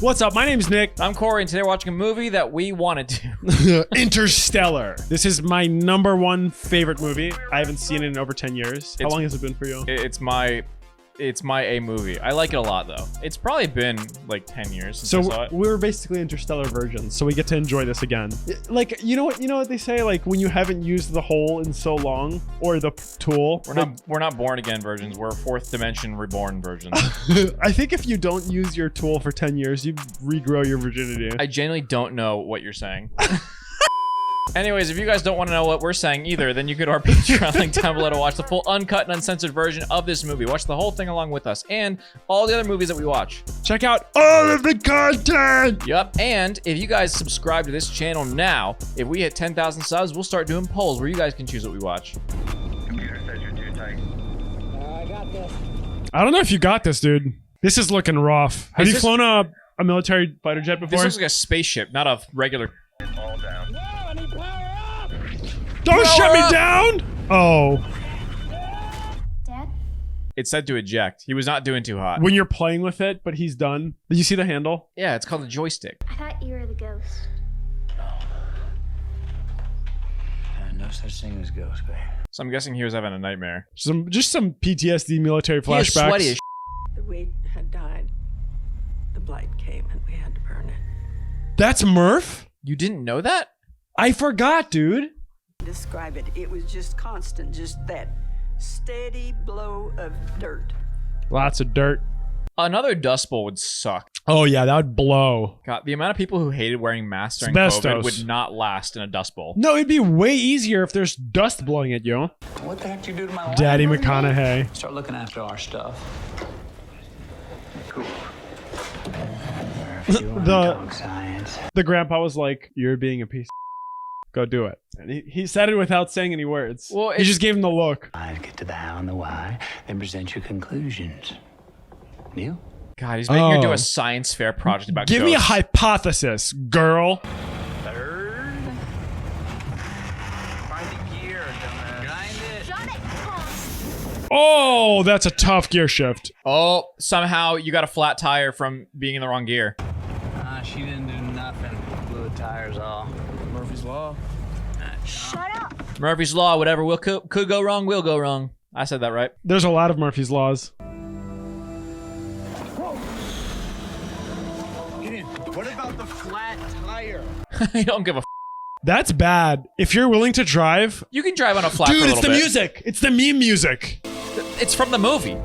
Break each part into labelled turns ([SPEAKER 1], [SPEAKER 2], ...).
[SPEAKER 1] What's up? My name's Nick.
[SPEAKER 2] I'm Corey, and today we're watching a movie that we wanted to.
[SPEAKER 1] Interstellar. This is my #1 favorite movie. I haven't seen it in over 10 years. How long has it been for you?
[SPEAKER 2] It's my A movie. I like it a lot, though. It's probably been like 10 years since I saw it.
[SPEAKER 1] We're basically Interstellar versions, so we get to enjoy this again. Like, you know what they say? Like, when you haven't used the hole in so long, or the tool.
[SPEAKER 2] We're not born again versions. We're fourth dimension reborn versions.
[SPEAKER 1] I think if you don't use your tool for 10 years, you regrow your virginity.
[SPEAKER 2] I genuinely don't know what you're saying. Anyways, if you guys don't want to know what we're saying either, then you go to our Patreon link down below to watch the full uncut and uncensored version of this movie. Watch the whole thing along with us and all the other movies that we watch.
[SPEAKER 1] Check out all of the content!
[SPEAKER 2] Yup, and if you guys subscribe to this channel now, if we hit 10,000 subs, we'll start doing polls where you guys can choose what we watch.
[SPEAKER 3] Computer says you're too tight.
[SPEAKER 4] I got this.
[SPEAKER 1] I don't know if you got this, dude. This is looking rough. Have you flown a military fighter jet before?
[SPEAKER 2] This looks like a spaceship, not a regular...
[SPEAKER 3] It's all down.
[SPEAKER 4] Whoa, I need power up!
[SPEAKER 1] Don't shut me down! Oh.
[SPEAKER 5] Dad?
[SPEAKER 2] It said to eject. He was not doing too hot.
[SPEAKER 1] When you're playing with it, but he's done. Did you see the handle?
[SPEAKER 2] Yeah, it's called a joystick.
[SPEAKER 5] I thought you were the ghost.
[SPEAKER 4] No such thing as ghosts, babe.
[SPEAKER 2] So I'm guessing he was having a nightmare.
[SPEAKER 1] Just some PTSD military flashbacks.
[SPEAKER 2] He is sweaty as
[SPEAKER 6] The weight had died. The blight came and we had to burn it.
[SPEAKER 1] That's Murph?
[SPEAKER 2] You didn't know that?
[SPEAKER 1] I forgot, dude.
[SPEAKER 6] Describe it. It was just constant, just that steady blow of dirt.
[SPEAKER 1] Lots of dirt.
[SPEAKER 2] Another Dust Bowl would suck.
[SPEAKER 1] Oh yeah, that would blow.
[SPEAKER 2] God, the amount of people who hated wearing masks during
[SPEAKER 1] Asbestos.
[SPEAKER 2] COVID would not last in a Dust Bowl.
[SPEAKER 1] No, it'd be way easier if there's dust blowing at you.
[SPEAKER 4] What the heck do you do to my
[SPEAKER 1] Daddy
[SPEAKER 4] wife?
[SPEAKER 1] McConaughey.
[SPEAKER 4] Start looking after our stuff.
[SPEAKER 3] Cool.
[SPEAKER 4] Dog science.
[SPEAKER 1] The grandpa was like, "You're being a piece. Go do it." And he said it without saying any words.
[SPEAKER 2] Well,
[SPEAKER 1] he just gave him the look.
[SPEAKER 4] I get to the how and the why, then present your conclusions. Deal?
[SPEAKER 2] God, he's making her do
[SPEAKER 1] Oh.
[SPEAKER 2] a science fair project about
[SPEAKER 1] Give me a
[SPEAKER 2] ghosts.
[SPEAKER 1] hypothesis, girl.
[SPEAKER 3] Third. Find the gear, dumbass.
[SPEAKER 4] Grind it.
[SPEAKER 5] Got it!
[SPEAKER 1] Oh, that's a tough gear shift.
[SPEAKER 2] Oh, somehow you got a flat tire from being in the wrong gear.
[SPEAKER 4] She didn't do nothing. Blew the tires off. Murphy's Law.
[SPEAKER 5] Shut up!
[SPEAKER 2] Murphy's Law, whatever could go wrong, will go wrong. I said that right.
[SPEAKER 1] There's a lot of Murphy's Laws.
[SPEAKER 3] What about the flat tire?
[SPEAKER 2] I don't give a
[SPEAKER 1] That's bad. If you're willing to drive,
[SPEAKER 2] You can drive on a flat for a
[SPEAKER 1] dude,
[SPEAKER 2] little
[SPEAKER 1] it's the
[SPEAKER 2] bit.
[SPEAKER 1] music. It's the meme music.
[SPEAKER 2] It's from the movie.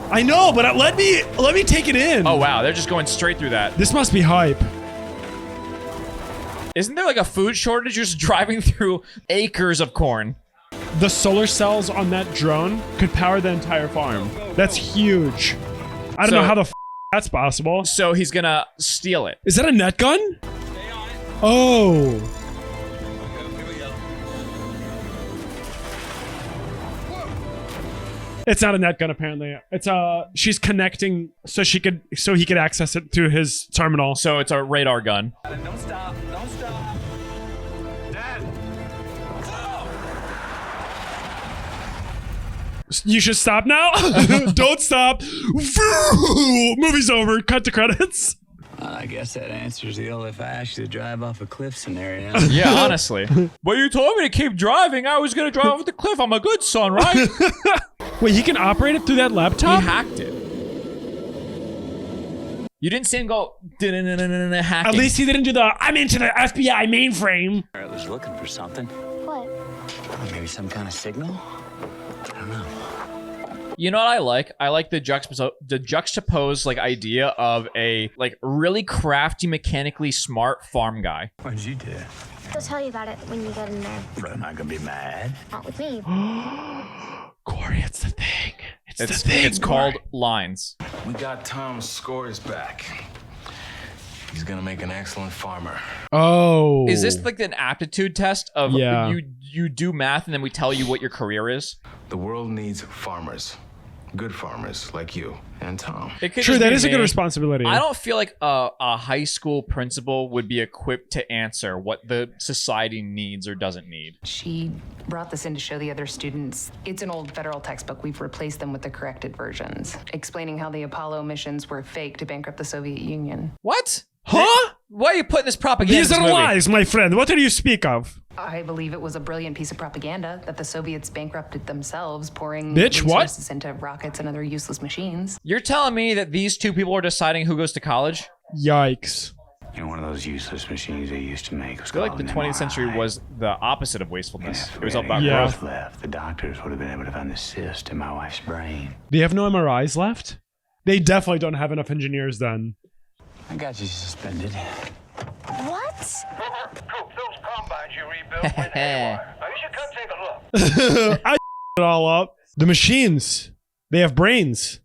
[SPEAKER 1] I know, but let me take it in.
[SPEAKER 2] Oh, wow. They're just going straight through that.
[SPEAKER 1] This must be hype.
[SPEAKER 2] Isn't there like a food shortage just driving through acres of corn?
[SPEAKER 1] The solar cells on that drone could power the entire farm. That's huge. I don't know how the that's possible.
[SPEAKER 2] So he's gonna steal it.
[SPEAKER 1] Is that a net gun? Oh. It's not a net gun apparently. It's she's connecting so he could access it through his terminal.
[SPEAKER 2] So it's a radar gun.
[SPEAKER 4] Don't stop. Don't stop.
[SPEAKER 3] Dad!
[SPEAKER 1] You should stop now. Don't stop. Movie's over. Cut to credits.
[SPEAKER 4] I guess that answers the old if I asked you to drive off a cliff scenario.
[SPEAKER 2] Yeah, honestly. But you told me to keep driving. I was gonna drive over the cliff. I'm a good son, right?
[SPEAKER 1] Wait, he can operate it through that
[SPEAKER 2] He
[SPEAKER 1] laptop?
[SPEAKER 2] hacked it. You didn't see him go hacking.
[SPEAKER 1] At least he didn't do the I'm into the FBI mainframe.
[SPEAKER 4] I was looking for something.
[SPEAKER 5] What?
[SPEAKER 4] Maybe some kind of signal? I don't know.
[SPEAKER 2] You know what I like? I like the juxtaposed like idea of a like really crafty, mechanically smart farm guy.
[SPEAKER 4] What did you do?
[SPEAKER 5] They'll tell you about it when you get in there.
[SPEAKER 4] But I'm not gonna be mad.
[SPEAKER 5] Not with me.
[SPEAKER 1] Corey, it's the thing. It's the thing.
[SPEAKER 2] It's called lines.
[SPEAKER 7] We got Tom's scores back. He's gonna make an excellent farmer.
[SPEAKER 1] Oh.
[SPEAKER 2] Is this like an aptitude test of
[SPEAKER 1] Yeah.
[SPEAKER 2] you do math and then we tell you what your career is?
[SPEAKER 7] The world needs farmers. Good farmers like you and Tom.
[SPEAKER 2] It could
[SPEAKER 1] True,
[SPEAKER 2] just
[SPEAKER 1] that
[SPEAKER 2] be
[SPEAKER 1] is a good
[SPEAKER 2] me.
[SPEAKER 1] responsibility.
[SPEAKER 2] I don't feel like a high school principal would be equipped to answer what the society needs or doesn't need.
[SPEAKER 8] She brought this in to show the other students. It's an old federal textbook. We've replaced them with the corrected versions, explaining how the Apollo missions were fake to bankrupt the Soviet Union.
[SPEAKER 2] What?
[SPEAKER 1] Huh?
[SPEAKER 2] Why are you putting this propaganda
[SPEAKER 1] These
[SPEAKER 2] in
[SPEAKER 1] are
[SPEAKER 2] this movie?
[SPEAKER 1] lies, my friend. What do you speak of?
[SPEAKER 8] I believe it was a brilliant piece of propaganda that the Soviets bankrupted themselves, pouring
[SPEAKER 1] Bitch, what?
[SPEAKER 8] resources into rockets and other useless machines.
[SPEAKER 2] You're telling me that these two people are deciding who goes to college?
[SPEAKER 1] Yikes.
[SPEAKER 4] You know, one of those useless machines they used to make was
[SPEAKER 2] I feel like the
[SPEAKER 4] called an
[SPEAKER 2] 20th century
[SPEAKER 4] MRI.
[SPEAKER 2] was the opposite of wastefulness.
[SPEAKER 4] If
[SPEAKER 2] It was
[SPEAKER 4] we
[SPEAKER 2] all
[SPEAKER 4] had
[SPEAKER 2] about
[SPEAKER 4] any
[SPEAKER 1] Yeah.
[SPEAKER 2] growth.
[SPEAKER 4] growth left, the doctors would have been able to find the cyst in my wife's brain.
[SPEAKER 1] Do you have no MRIs left? They definitely don't have enough engineers then.
[SPEAKER 4] I got you suspended.
[SPEAKER 5] What?
[SPEAKER 3] Those combines you rebuilt went haywire. Now you should come take a look.
[SPEAKER 1] I it all up. The machines. They have brains.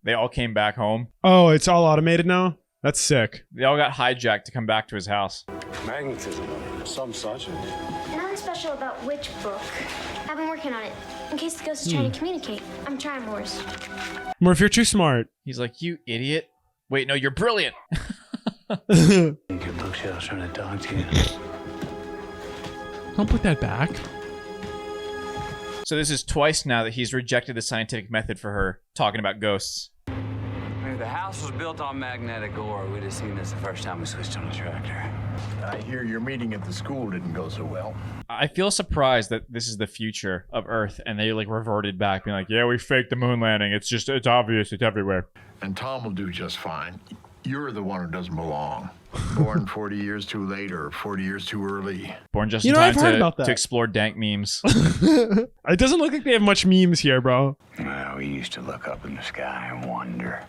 [SPEAKER 2] They all came back home.
[SPEAKER 1] Oh, it's all automated now? That's sick.
[SPEAKER 2] They all got hijacked to come back to his house.
[SPEAKER 9] Magnetism, some such.
[SPEAKER 5] Nothing special about which book. I've been working on it. In case the ghost is trying to communicate. I'm trying, Morse.
[SPEAKER 1] Murph, you're too smart.
[SPEAKER 2] He's like, you idiot. Wait, no, you're brilliant.
[SPEAKER 4] Your bookshelf's trying to talk to you.
[SPEAKER 1] Don't put that back.
[SPEAKER 2] So this is twice now that he's rejected the scientific method for her talking about ghosts.
[SPEAKER 4] If the house was built on magnetic ore, we'd have seen this the first time we switched on the tractor.
[SPEAKER 3] I hear your meeting at the school didn't go so well.
[SPEAKER 2] I feel surprised that this is the future of Earth and they like reverted back being like, yeah, we faked the moon landing. It's obvious. It's everywhere.
[SPEAKER 3] And Tom will do just fine. You're the one who doesn't belong. Born 40 years too late or 40 years too early.
[SPEAKER 2] Born just
[SPEAKER 1] You
[SPEAKER 2] in
[SPEAKER 1] know,
[SPEAKER 2] time
[SPEAKER 1] I've heard about that.
[SPEAKER 2] to explore dank memes.
[SPEAKER 1] It doesn't look like they have much memes here, bro.
[SPEAKER 4] Well, we used to look up in the sky and wonder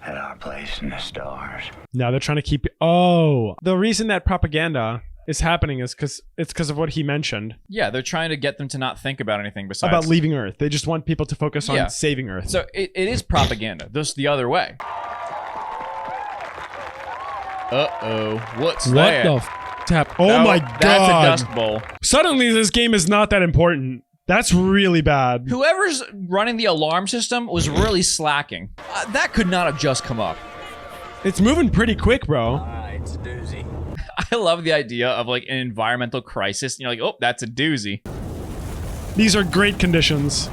[SPEAKER 4] at our place in the stars.
[SPEAKER 1] Now they're trying to keep. Oh, the reason that propaganda is happening is because of what he mentioned
[SPEAKER 2] Yeah, they're trying to get them to not think about anything besides
[SPEAKER 1] about leaving Earth. They just want people to focus on
[SPEAKER 2] Yeah.
[SPEAKER 1] saving Earth.
[SPEAKER 2] So it is propaganda. Just the other way. Uh-oh. What's
[SPEAKER 1] what
[SPEAKER 2] that?
[SPEAKER 1] the tap? Oh my god!
[SPEAKER 2] That's a dust bowl.
[SPEAKER 1] Suddenly, this game is not that important. That's really bad.
[SPEAKER 2] Whoever's running the alarm system was really slacking. That could not have just come up.
[SPEAKER 1] It's moving pretty quick, bro.
[SPEAKER 4] It's a doozy.
[SPEAKER 2] I love the idea of like an environmental crisis. And you're like, oh, that's a doozy.
[SPEAKER 1] These are great conditions.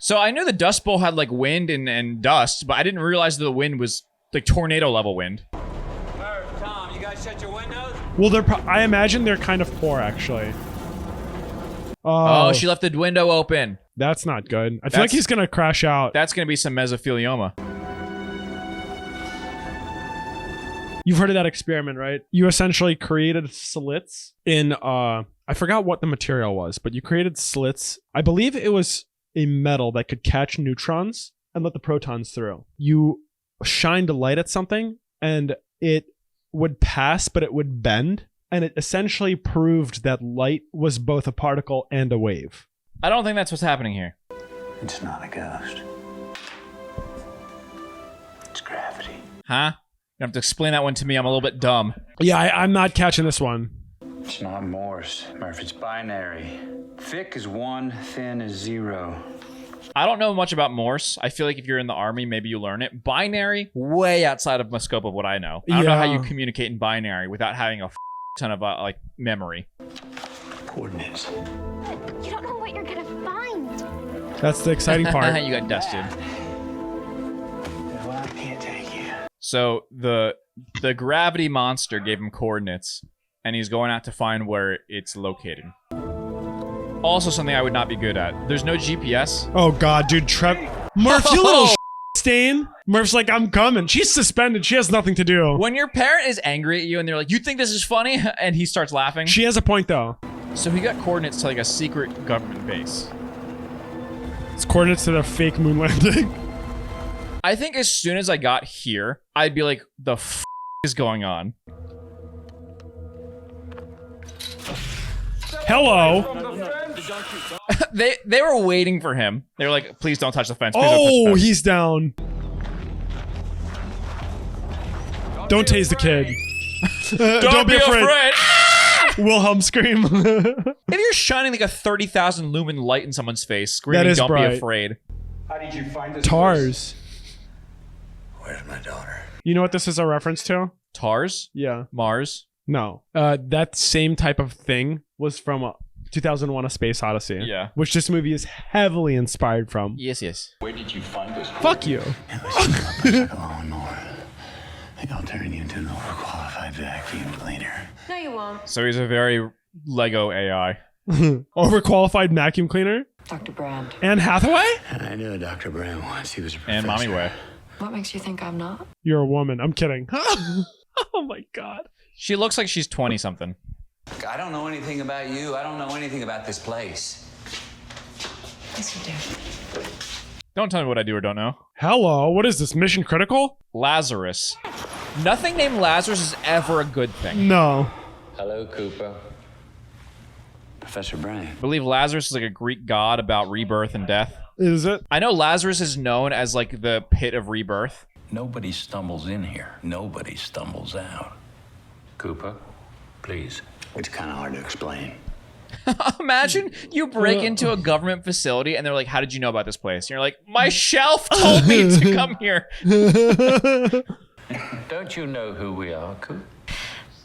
[SPEAKER 2] So I knew the dust bowl had like wind and dust, but I didn't realize that the wind was like tornado level wind.
[SPEAKER 4] Tom, you guys shut your windows?
[SPEAKER 1] Well, I imagine they're kind of poor, actually.
[SPEAKER 2] Oh, she left the window open.
[SPEAKER 1] That's not good. I feel like
[SPEAKER 2] That's-
[SPEAKER 1] he's gonna crash out.
[SPEAKER 2] That's gonna be some mesothelioma.
[SPEAKER 1] You've heard of that experiment, right? You essentially created slits in I forgot what the material was, but you created slits. I believe it was a metal that could catch neutrons and let the protons through. You shined a light at something and it would pass, but it would bend. And it essentially proved that light was both a particle and a wave.
[SPEAKER 2] I don't think that's what's happening here.
[SPEAKER 4] It's not a ghost. It's gravity.
[SPEAKER 2] Huh? You have to explain that one to me. I'm a little bit dumb.
[SPEAKER 1] Yeah, I'm not catching this one.
[SPEAKER 4] It's not Morse, Murph. It's binary. Thick is 1, thin is 0.
[SPEAKER 2] I don't know much about Morse. I feel like if you're in the army, maybe you learn it. Binary, way outside of my scope of what I know. I don't know how you communicate in binary without having a ton of like memory.
[SPEAKER 4] Coordinates.
[SPEAKER 5] But you don't know what you're gonna find.
[SPEAKER 1] That's the exciting part.
[SPEAKER 2] You got dusted.
[SPEAKER 4] Well, I can't take you.
[SPEAKER 2] So the gravity monster gave him coordinates, and he's going out to find where it's located. Also something I would not be good at. There's no GPS.
[SPEAKER 1] Oh god, dude, Murph, you little stain. Murph's like, I'm coming. She's suspended. She has nothing to do.
[SPEAKER 2] When your parent is angry at you and they're like, you think this is funny? And he starts laughing.
[SPEAKER 1] She has a point, though.
[SPEAKER 2] So he got coordinates to like a secret government base.
[SPEAKER 1] It's coordinates to the fake moon landing.
[SPEAKER 2] I think as soon as I got here, I'd be like, the f is going on?
[SPEAKER 1] Hello.
[SPEAKER 2] They were waiting for him. They were like, please don't touch the fence. Please don't touch the
[SPEAKER 1] Oh,
[SPEAKER 2] fence.
[SPEAKER 1] he's down. Don't tase the kid.
[SPEAKER 2] Don't be afraid.
[SPEAKER 1] Wilhelm scream.
[SPEAKER 2] If you're shining like a 30,000 lumen light in someone's face, screaming,
[SPEAKER 1] That is
[SPEAKER 2] "Don't
[SPEAKER 1] bright.
[SPEAKER 2] be afraid."
[SPEAKER 9] How did you find this
[SPEAKER 1] Tars.
[SPEAKER 9] Where's my daughter?
[SPEAKER 1] You know what this is a reference to?
[SPEAKER 2] Tars,
[SPEAKER 1] Yeah.
[SPEAKER 2] Mars.
[SPEAKER 1] No. That same type of thing was from 2001: A Space Odyssey.
[SPEAKER 2] Yeah.
[SPEAKER 1] Which this movie is heavily inspired from.
[SPEAKER 2] Yes.
[SPEAKER 9] Where did you find this?
[SPEAKER 1] Fuck you.
[SPEAKER 9] Oh, no. I think I'll turn you into an overqualified vacuum cleaner.
[SPEAKER 5] No, you won't.
[SPEAKER 2] So he's a very Lego AI.
[SPEAKER 1] Overqualified vacuum cleaner.
[SPEAKER 8] Dr. Brand.
[SPEAKER 1] Anne Hathaway?
[SPEAKER 9] I knew Dr. Brown once. He was a professor.
[SPEAKER 2] And Mommy Way.
[SPEAKER 8] What makes you think I'm not?
[SPEAKER 1] You're a woman. I'm kidding. Oh my god.
[SPEAKER 2] She looks like she's 20 something.
[SPEAKER 4] I don't know anything about you. I don't know anything about this place.
[SPEAKER 8] Yes, you do.
[SPEAKER 2] Don't tell me what I do or don't know.
[SPEAKER 1] Hello. What is this? Mission critical?
[SPEAKER 2] Lazarus. Nothing named Lazarus is ever a good thing.
[SPEAKER 1] No.
[SPEAKER 4] Hello, Cooper.
[SPEAKER 9] Professor Brown.
[SPEAKER 2] I believe Lazarus is like a Greek god about rebirth and death.
[SPEAKER 1] Is it?
[SPEAKER 2] I know Lazarus is known as like the pit of rebirth.
[SPEAKER 7] Nobody stumbles in here. Nobody stumbles out.
[SPEAKER 4] Cooper, please.
[SPEAKER 9] It's kind of hard to explain.
[SPEAKER 2] Imagine you break into a government facility and they're like, "How did you know about this place?" And you're like, "My shelf told me to come here."
[SPEAKER 4] Don't you know who we are, Coop?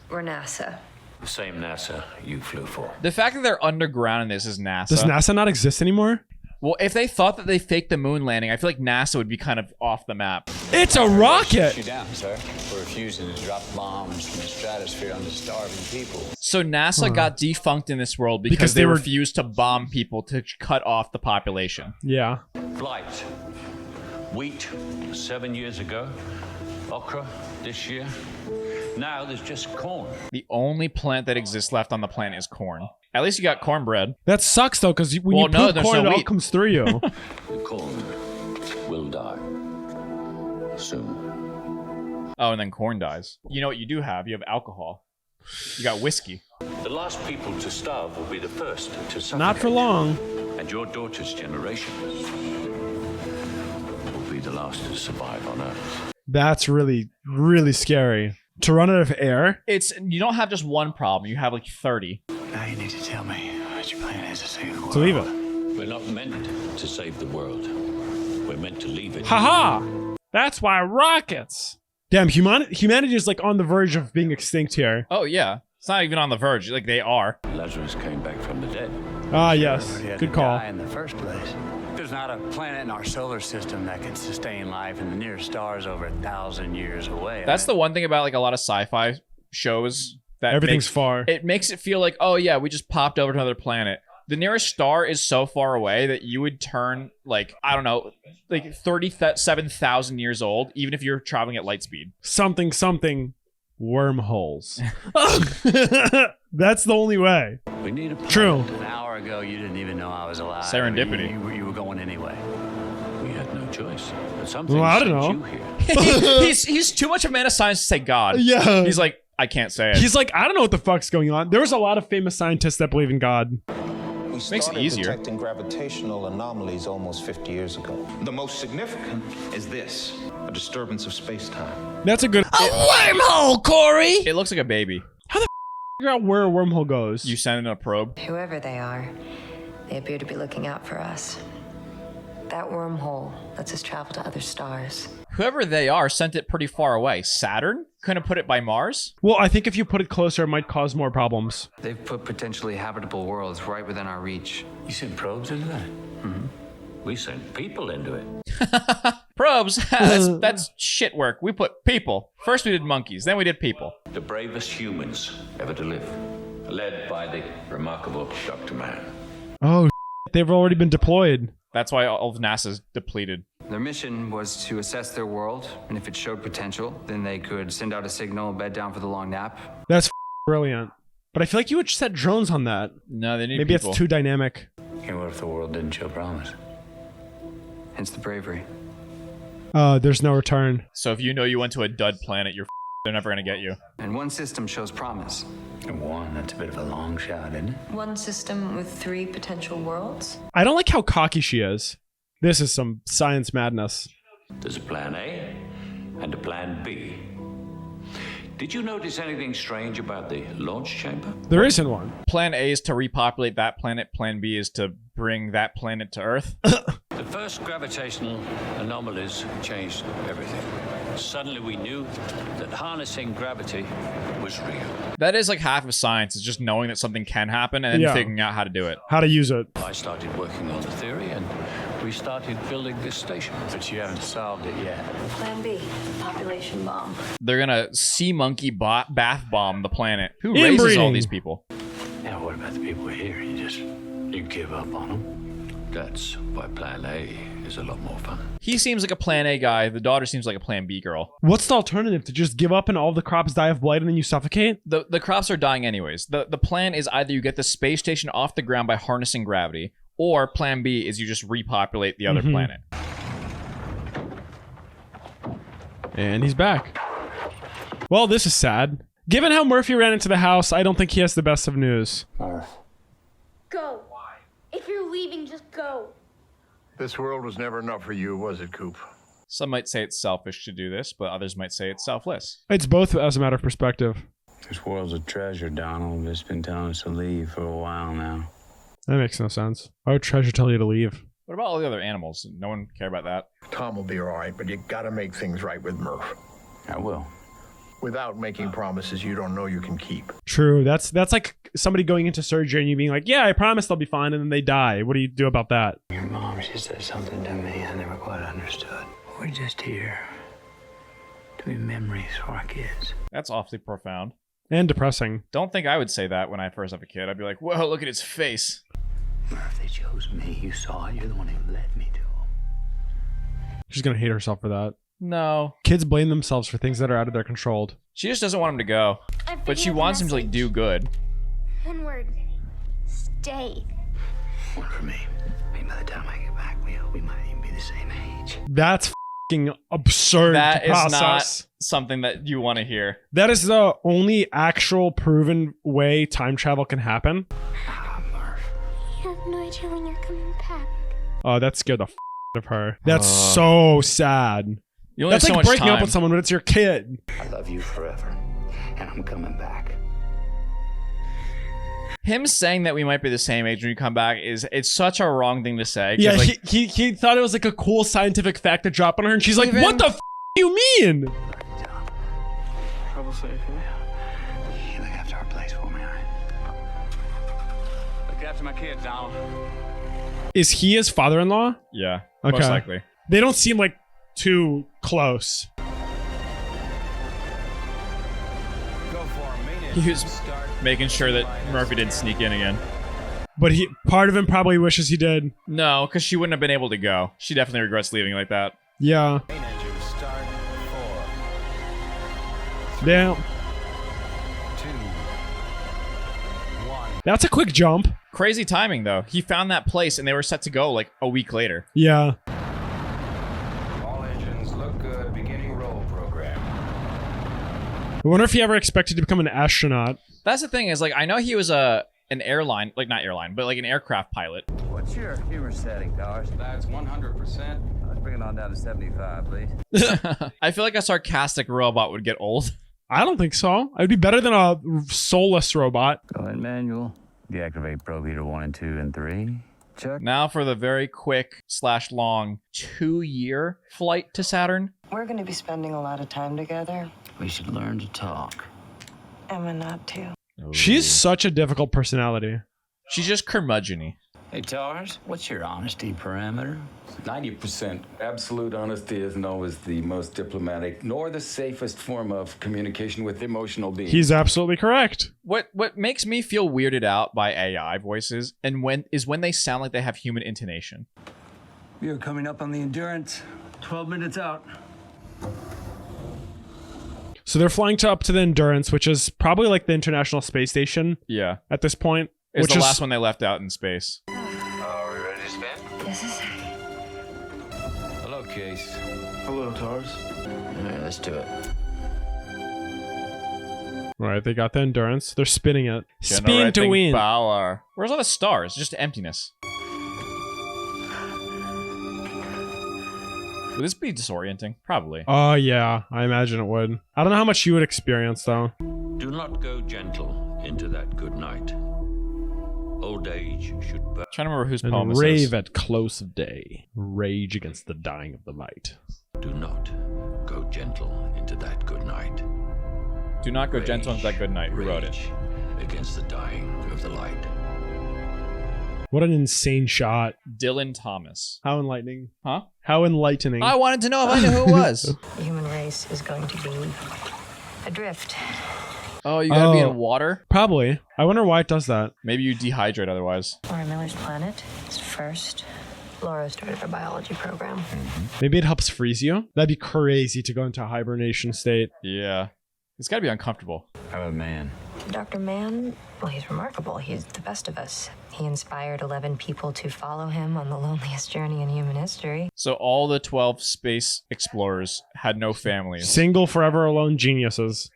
[SPEAKER 8] We're NASA.
[SPEAKER 7] The same NASA you flew for.
[SPEAKER 2] The fact that they're underground in this is NASA.
[SPEAKER 1] Does NASA not exist anymore?
[SPEAKER 2] Well, if they thought that they faked the moon landing, I feel like NASA would be kind of off the map.
[SPEAKER 1] It's a rocket.
[SPEAKER 9] You down, sir. We're refusing to drop bombs from the stratosphere on the starving people.
[SPEAKER 2] So NASA got defunct in this world because they refused to bomb people to cut off the population.
[SPEAKER 1] Yeah.
[SPEAKER 10] Flight. Wheat 7 years ago. Okra this year. Now there's just corn.
[SPEAKER 2] The only plant that exists left on the planet is corn. At least you got cornbread.
[SPEAKER 1] That sucks though, because when you poop
[SPEAKER 2] there's
[SPEAKER 1] corn,
[SPEAKER 2] no
[SPEAKER 1] it all
[SPEAKER 2] wheat.
[SPEAKER 1] comes through you.
[SPEAKER 10] The corn will die soon.
[SPEAKER 2] Oh, and then corn dies. You know what you do have? You have alcohol. You got whiskey.
[SPEAKER 10] The last people to starve will be the first to suffocate.
[SPEAKER 1] Not for long.
[SPEAKER 10] And your daughter's generation will be the last to survive on Earth.
[SPEAKER 1] That's really, really scary. To run out of air?
[SPEAKER 2] You don't have just one problem. You have like 30.
[SPEAKER 9] Now you need to tell me what your plan is to save the world.
[SPEAKER 1] To leave it.
[SPEAKER 10] We're not meant to save the world. We're meant to leave it.
[SPEAKER 1] Haha! That's why rockets. Damn, humanity is like on the verge of being extinct here.
[SPEAKER 2] Oh, yeah. It's not even on the verge. Like, they are.
[SPEAKER 10] Lazarus came back from the dead.
[SPEAKER 1] Ah, yes.
[SPEAKER 9] Already had
[SPEAKER 1] Good
[SPEAKER 9] to
[SPEAKER 1] call.
[SPEAKER 9] die in the first place. There's not a planet in our solar system that can sustain life, and the nearest star is over 1,000 years away.
[SPEAKER 2] That's the one thing about like a lot of sci-fi shows that
[SPEAKER 1] Everything's far.
[SPEAKER 2] It makes it feel like, oh yeah, we just popped over to another planet. The nearest star is so far away that you would turn like, I don't know, like 37,000 years old, even if you're traveling at light speed.
[SPEAKER 1] Something. Wormholes. That's the only way.
[SPEAKER 10] We need a
[SPEAKER 1] True.
[SPEAKER 9] An hour ago, you didn't even know I was alive.
[SPEAKER 2] Serendipity.
[SPEAKER 9] You were going anyway.
[SPEAKER 10] We had no choice. But something
[SPEAKER 1] Well, I don't
[SPEAKER 10] sent
[SPEAKER 1] know.
[SPEAKER 10] you here.
[SPEAKER 2] he's too much of a man of science to say God.
[SPEAKER 1] Yeah.
[SPEAKER 2] He's like, I can't say it.
[SPEAKER 1] He's like, I don't know what the fuck's going on. There was a lot of famous scientists that believe in God.
[SPEAKER 11] We
[SPEAKER 2] Makes it
[SPEAKER 11] started
[SPEAKER 2] easier.
[SPEAKER 11] detecting gravitational anomalies almost 50 years ago. The most significant is this, a disturbance of space-time.
[SPEAKER 1] That's a good...
[SPEAKER 2] wormhole, Corey! It looks like a baby.
[SPEAKER 1] Figure out where a wormhole goes.
[SPEAKER 2] You send in a probe.
[SPEAKER 8] Whoever they are, they appear to be looking out for us. That wormhole lets us travel to other stars.
[SPEAKER 2] Whoever they are sent it pretty far away. Saturn? Couldn't put it by Mars?
[SPEAKER 1] Well, I think if you put it closer, it might cause more problems.
[SPEAKER 12] They've put potentially habitable worlds right within our reach.
[SPEAKER 9] You sent probes into that?
[SPEAKER 10] Mm-hmm. We sent people into it.
[SPEAKER 2] Probes? that's shit work. We put people. First we did monkeys, then we did people.
[SPEAKER 10] The bravest humans ever to live. Led by the remarkable Dr. Mann.
[SPEAKER 1] Oh, they've already been deployed.
[SPEAKER 2] That's why all of NASA's depleted.
[SPEAKER 12] Their mission was to assess their world, and if it showed potential, then they could send out a signal, bed down for the long nap.
[SPEAKER 1] That's brilliant. But I feel like you would set drones on that.
[SPEAKER 2] No, they need
[SPEAKER 1] Maybe
[SPEAKER 2] people.
[SPEAKER 1] it's too dynamic.
[SPEAKER 9] And what if the world didn't show promise?
[SPEAKER 12] Hence the bravery.
[SPEAKER 1] There's no return.
[SPEAKER 2] So if you know you went to a dud planet, they're never gonna get you.
[SPEAKER 12] And one system shows promise.
[SPEAKER 9] And one, that's a bit of a long shot, isn't it?
[SPEAKER 8] One system with 3 potential worlds?
[SPEAKER 1] I don't like how cocky she is. This is some science madness.
[SPEAKER 10] There's a plan A and a plan B. Did you notice anything strange about the launch chamber?
[SPEAKER 1] There isn't one.
[SPEAKER 2] Plan A is to repopulate that planet. Plan B is to bring that planet to Earth.
[SPEAKER 10] The first gravitational anomalies changed everything. Suddenly we knew that harnessing gravity was real.
[SPEAKER 2] That is like half of science, is just knowing that something can happen and then figuring out how to do it.
[SPEAKER 1] How to use it.
[SPEAKER 10] I started working on the theory and we started building this station.
[SPEAKER 9] But you haven't solved it yet.
[SPEAKER 13] Plan B, population bomb.
[SPEAKER 2] They're gonna sea monkey bath bomb the planet. Who raises all these people?
[SPEAKER 9] Yeah, what about the people here? You give up on them?
[SPEAKER 10] That's why Plan A is a lot more fun.
[SPEAKER 2] He seems like a Plan A guy. The daughter seems like a Plan B girl.
[SPEAKER 1] What's the alternative? To just give up and all the crops die of blight and then you suffocate?
[SPEAKER 2] The crops are dying anyways. The plan is either you get the space station off the ground by harnessing gravity, or Plan B is you just repopulate the other planet.
[SPEAKER 1] And he's back. Well, this is sad. Given how Murphy ran into the house, I don't think he has the best of news.
[SPEAKER 5] Go. Why? If you're leaving, just go.
[SPEAKER 3] This world was never enough for you, was it, Coop?
[SPEAKER 2] Some might say it's selfish to do this, but others might say it's selfless.
[SPEAKER 1] It's both as a matter of perspective.
[SPEAKER 9] This world's a treasure, Donald. It's been telling us to leave for a while now.
[SPEAKER 1] That makes no sense. Why would Treasure tell you to leave?
[SPEAKER 2] What about all the other animals? No one care about that.
[SPEAKER 3] Tom will be all right, but you gotta make things right with Murph.
[SPEAKER 9] I will.
[SPEAKER 3] Without making promises you don't know you can keep.
[SPEAKER 1] True. That's like somebody going into surgery and you being like, yeah, I promise they'll be fine, and then they die. What do you do about that?
[SPEAKER 9] Your mom, she said something to me I never quite understood. We're just here to be memories for our kids.
[SPEAKER 2] That's awfully profound.
[SPEAKER 1] And depressing.
[SPEAKER 2] Don't think I would say that when I first have a kid. I'd be like, whoa, look at his face.
[SPEAKER 9] Murph, they chose me. You saw it. You're the one who led me to them.
[SPEAKER 1] She's gonna hate herself for that.
[SPEAKER 2] No.
[SPEAKER 1] Kids blame themselves for things that are out of their control.
[SPEAKER 2] She just doesn't want him to go. But she wants him to like do good.
[SPEAKER 5] One word. Stay.
[SPEAKER 9] One for me. Maybe by the time I get back, we might even be the same age.
[SPEAKER 1] That's f***ing absurd
[SPEAKER 2] That
[SPEAKER 1] to
[SPEAKER 2] is
[SPEAKER 1] process.
[SPEAKER 2] not something that you want to hear.
[SPEAKER 1] That is the only actual proven way time travel can happen.
[SPEAKER 5] You have no idea when you're coming back.
[SPEAKER 1] Oh, that scared the f*** of her. That's so sad.
[SPEAKER 2] You only
[SPEAKER 1] That's
[SPEAKER 2] have so
[SPEAKER 1] like
[SPEAKER 2] much
[SPEAKER 1] breaking up
[SPEAKER 2] time.
[SPEAKER 1] with someone, but it's your kid.
[SPEAKER 9] I love you forever, and I'm coming back.
[SPEAKER 2] Him saying that we might be the same age when you come back it's such a wrong thing to say.
[SPEAKER 1] Yeah,
[SPEAKER 2] like,
[SPEAKER 1] he thought it was like a cool scientific fact to drop on her, and she's like, what the f*** do you mean?
[SPEAKER 9] Trouble safe, yeah? You look after our place for me, all right? Look after my kids, Donald.
[SPEAKER 1] Is he his father-in-law?
[SPEAKER 2] Yeah,
[SPEAKER 1] Okay.
[SPEAKER 2] most likely.
[SPEAKER 1] They don't seem like too close.
[SPEAKER 2] He was making sure that Murphy didn't sneak in again.
[SPEAKER 1] But part of him probably wishes he did.
[SPEAKER 2] No, because she wouldn't have been able to go. She definitely regrets leaving like that.
[SPEAKER 1] Yeah. Damn. That's a quick jump.
[SPEAKER 2] Crazy timing, though. He found that place, and they were set to go like a week later.
[SPEAKER 1] Yeah.
[SPEAKER 7] All engines look good. Beginning roll program.
[SPEAKER 1] I wonder if he ever expected to become an astronaut.
[SPEAKER 2] That's the thing is, like, I know he was an airline, like not airline, but like an aircraft pilot.
[SPEAKER 4] What's your humor setting, Towers?
[SPEAKER 7] That's 100%.
[SPEAKER 4] Let's bring it on down to 75, please.
[SPEAKER 2] I feel like a sarcastic robot would get old.
[SPEAKER 1] I don't think so. It would be better than a soulless robot.
[SPEAKER 4] Go ahead, manual. Deactivate probe heater 1 and 2 and 3. Check.
[SPEAKER 2] Now for the very quick / long 2-year flight to Saturn.
[SPEAKER 13] We're going to be spending a lot of time together.
[SPEAKER 4] We should learn to talk.
[SPEAKER 13] Emma not to.
[SPEAKER 1] She's such a difficult personality.
[SPEAKER 2] She's just curmudgeon-y.
[SPEAKER 4] Hey, Towers, what's your honesty parameter?
[SPEAKER 7] 90%. Absolute honesty isn't always the most diplomatic, nor the safest form of communication with emotional beings.
[SPEAKER 1] He's absolutely correct.
[SPEAKER 2] What makes me feel weirded out by AI voices and when they sound like they have human intonation.
[SPEAKER 9] We are coming up on the Endurance. 12 minutes out.
[SPEAKER 1] So they're flying up to the Endurance, which is probably like the International Space Station.
[SPEAKER 2] Yeah.
[SPEAKER 1] At this point.
[SPEAKER 2] It's the last one they left out in space.
[SPEAKER 4] Are we ready to spin?
[SPEAKER 13] This is...
[SPEAKER 7] Hello, Case.
[SPEAKER 9] Hello, Towers.
[SPEAKER 4] All right, let's do it.
[SPEAKER 1] All right, they got the Endurance. They're spinning it. Spin to
[SPEAKER 2] Generating
[SPEAKER 1] win.
[SPEAKER 2] Power. Where's all the stars? Just emptiness. Would this be disorienting? Probably.
[SPEAKER 1] Oh, yeah. I imagine it would. I don't know how much you would experience, though.
[SPEAKER 10] Do not go gentle into that good night. Old age should burn.
[SPEAKER 2] Trying to remember whose
[SPEAKER 1] And
[SPEAKER 2] poem this
[SPEAKER 1] rave
[SPEAKER 2] is.
[SPEAKER 1] at close of day. Rage against the dying of the light.
[SPEAKER 10] Do not go gentle into that good night.
[SPEAKER 2] Do not go gentle into that good night. Who wrote it?
[SPEAKER 10] Rage against the dying of the light.
[SPEAKER 1] What an insane shot.
[SPEAKER 2] Dylan Thomas.
[SPEAKER 1] How enlightening.
[SPEAKER 2] Huh?
[SPEAKER 1] How enlightening.
[SPEAKER 2] I wanted to know if I knew who it was.
[SPEAKER 13] The human race is going to be adrift.
[SPEAKER 2] Oh, you gotta be in water?
[SPEAKER 1] Probably. I wonder why it does that.
[SPEAKER 2] Maybe you dehydrate otherwise.
[SPEAKER 13] Laura Miller's planet is first. Laura started her biology program.
[SPEAKER 1] Maybe it helps freeze you. That'd be crazy to go into a hibernation state.
[SPEAKER 2] Yeah. It's gotta be uncomfortable.
[SPEAKER 4] How about man?
[SPEAKER 13] Dr. Mann, well, he's remarkable. He's the best of us. He inspired 11 people to follow him on the loneliest journey in human history.
[SPEAKER 2] So all the 12 space explorers had no families.
[SPEAKER 1] Single, forever alone geniuses.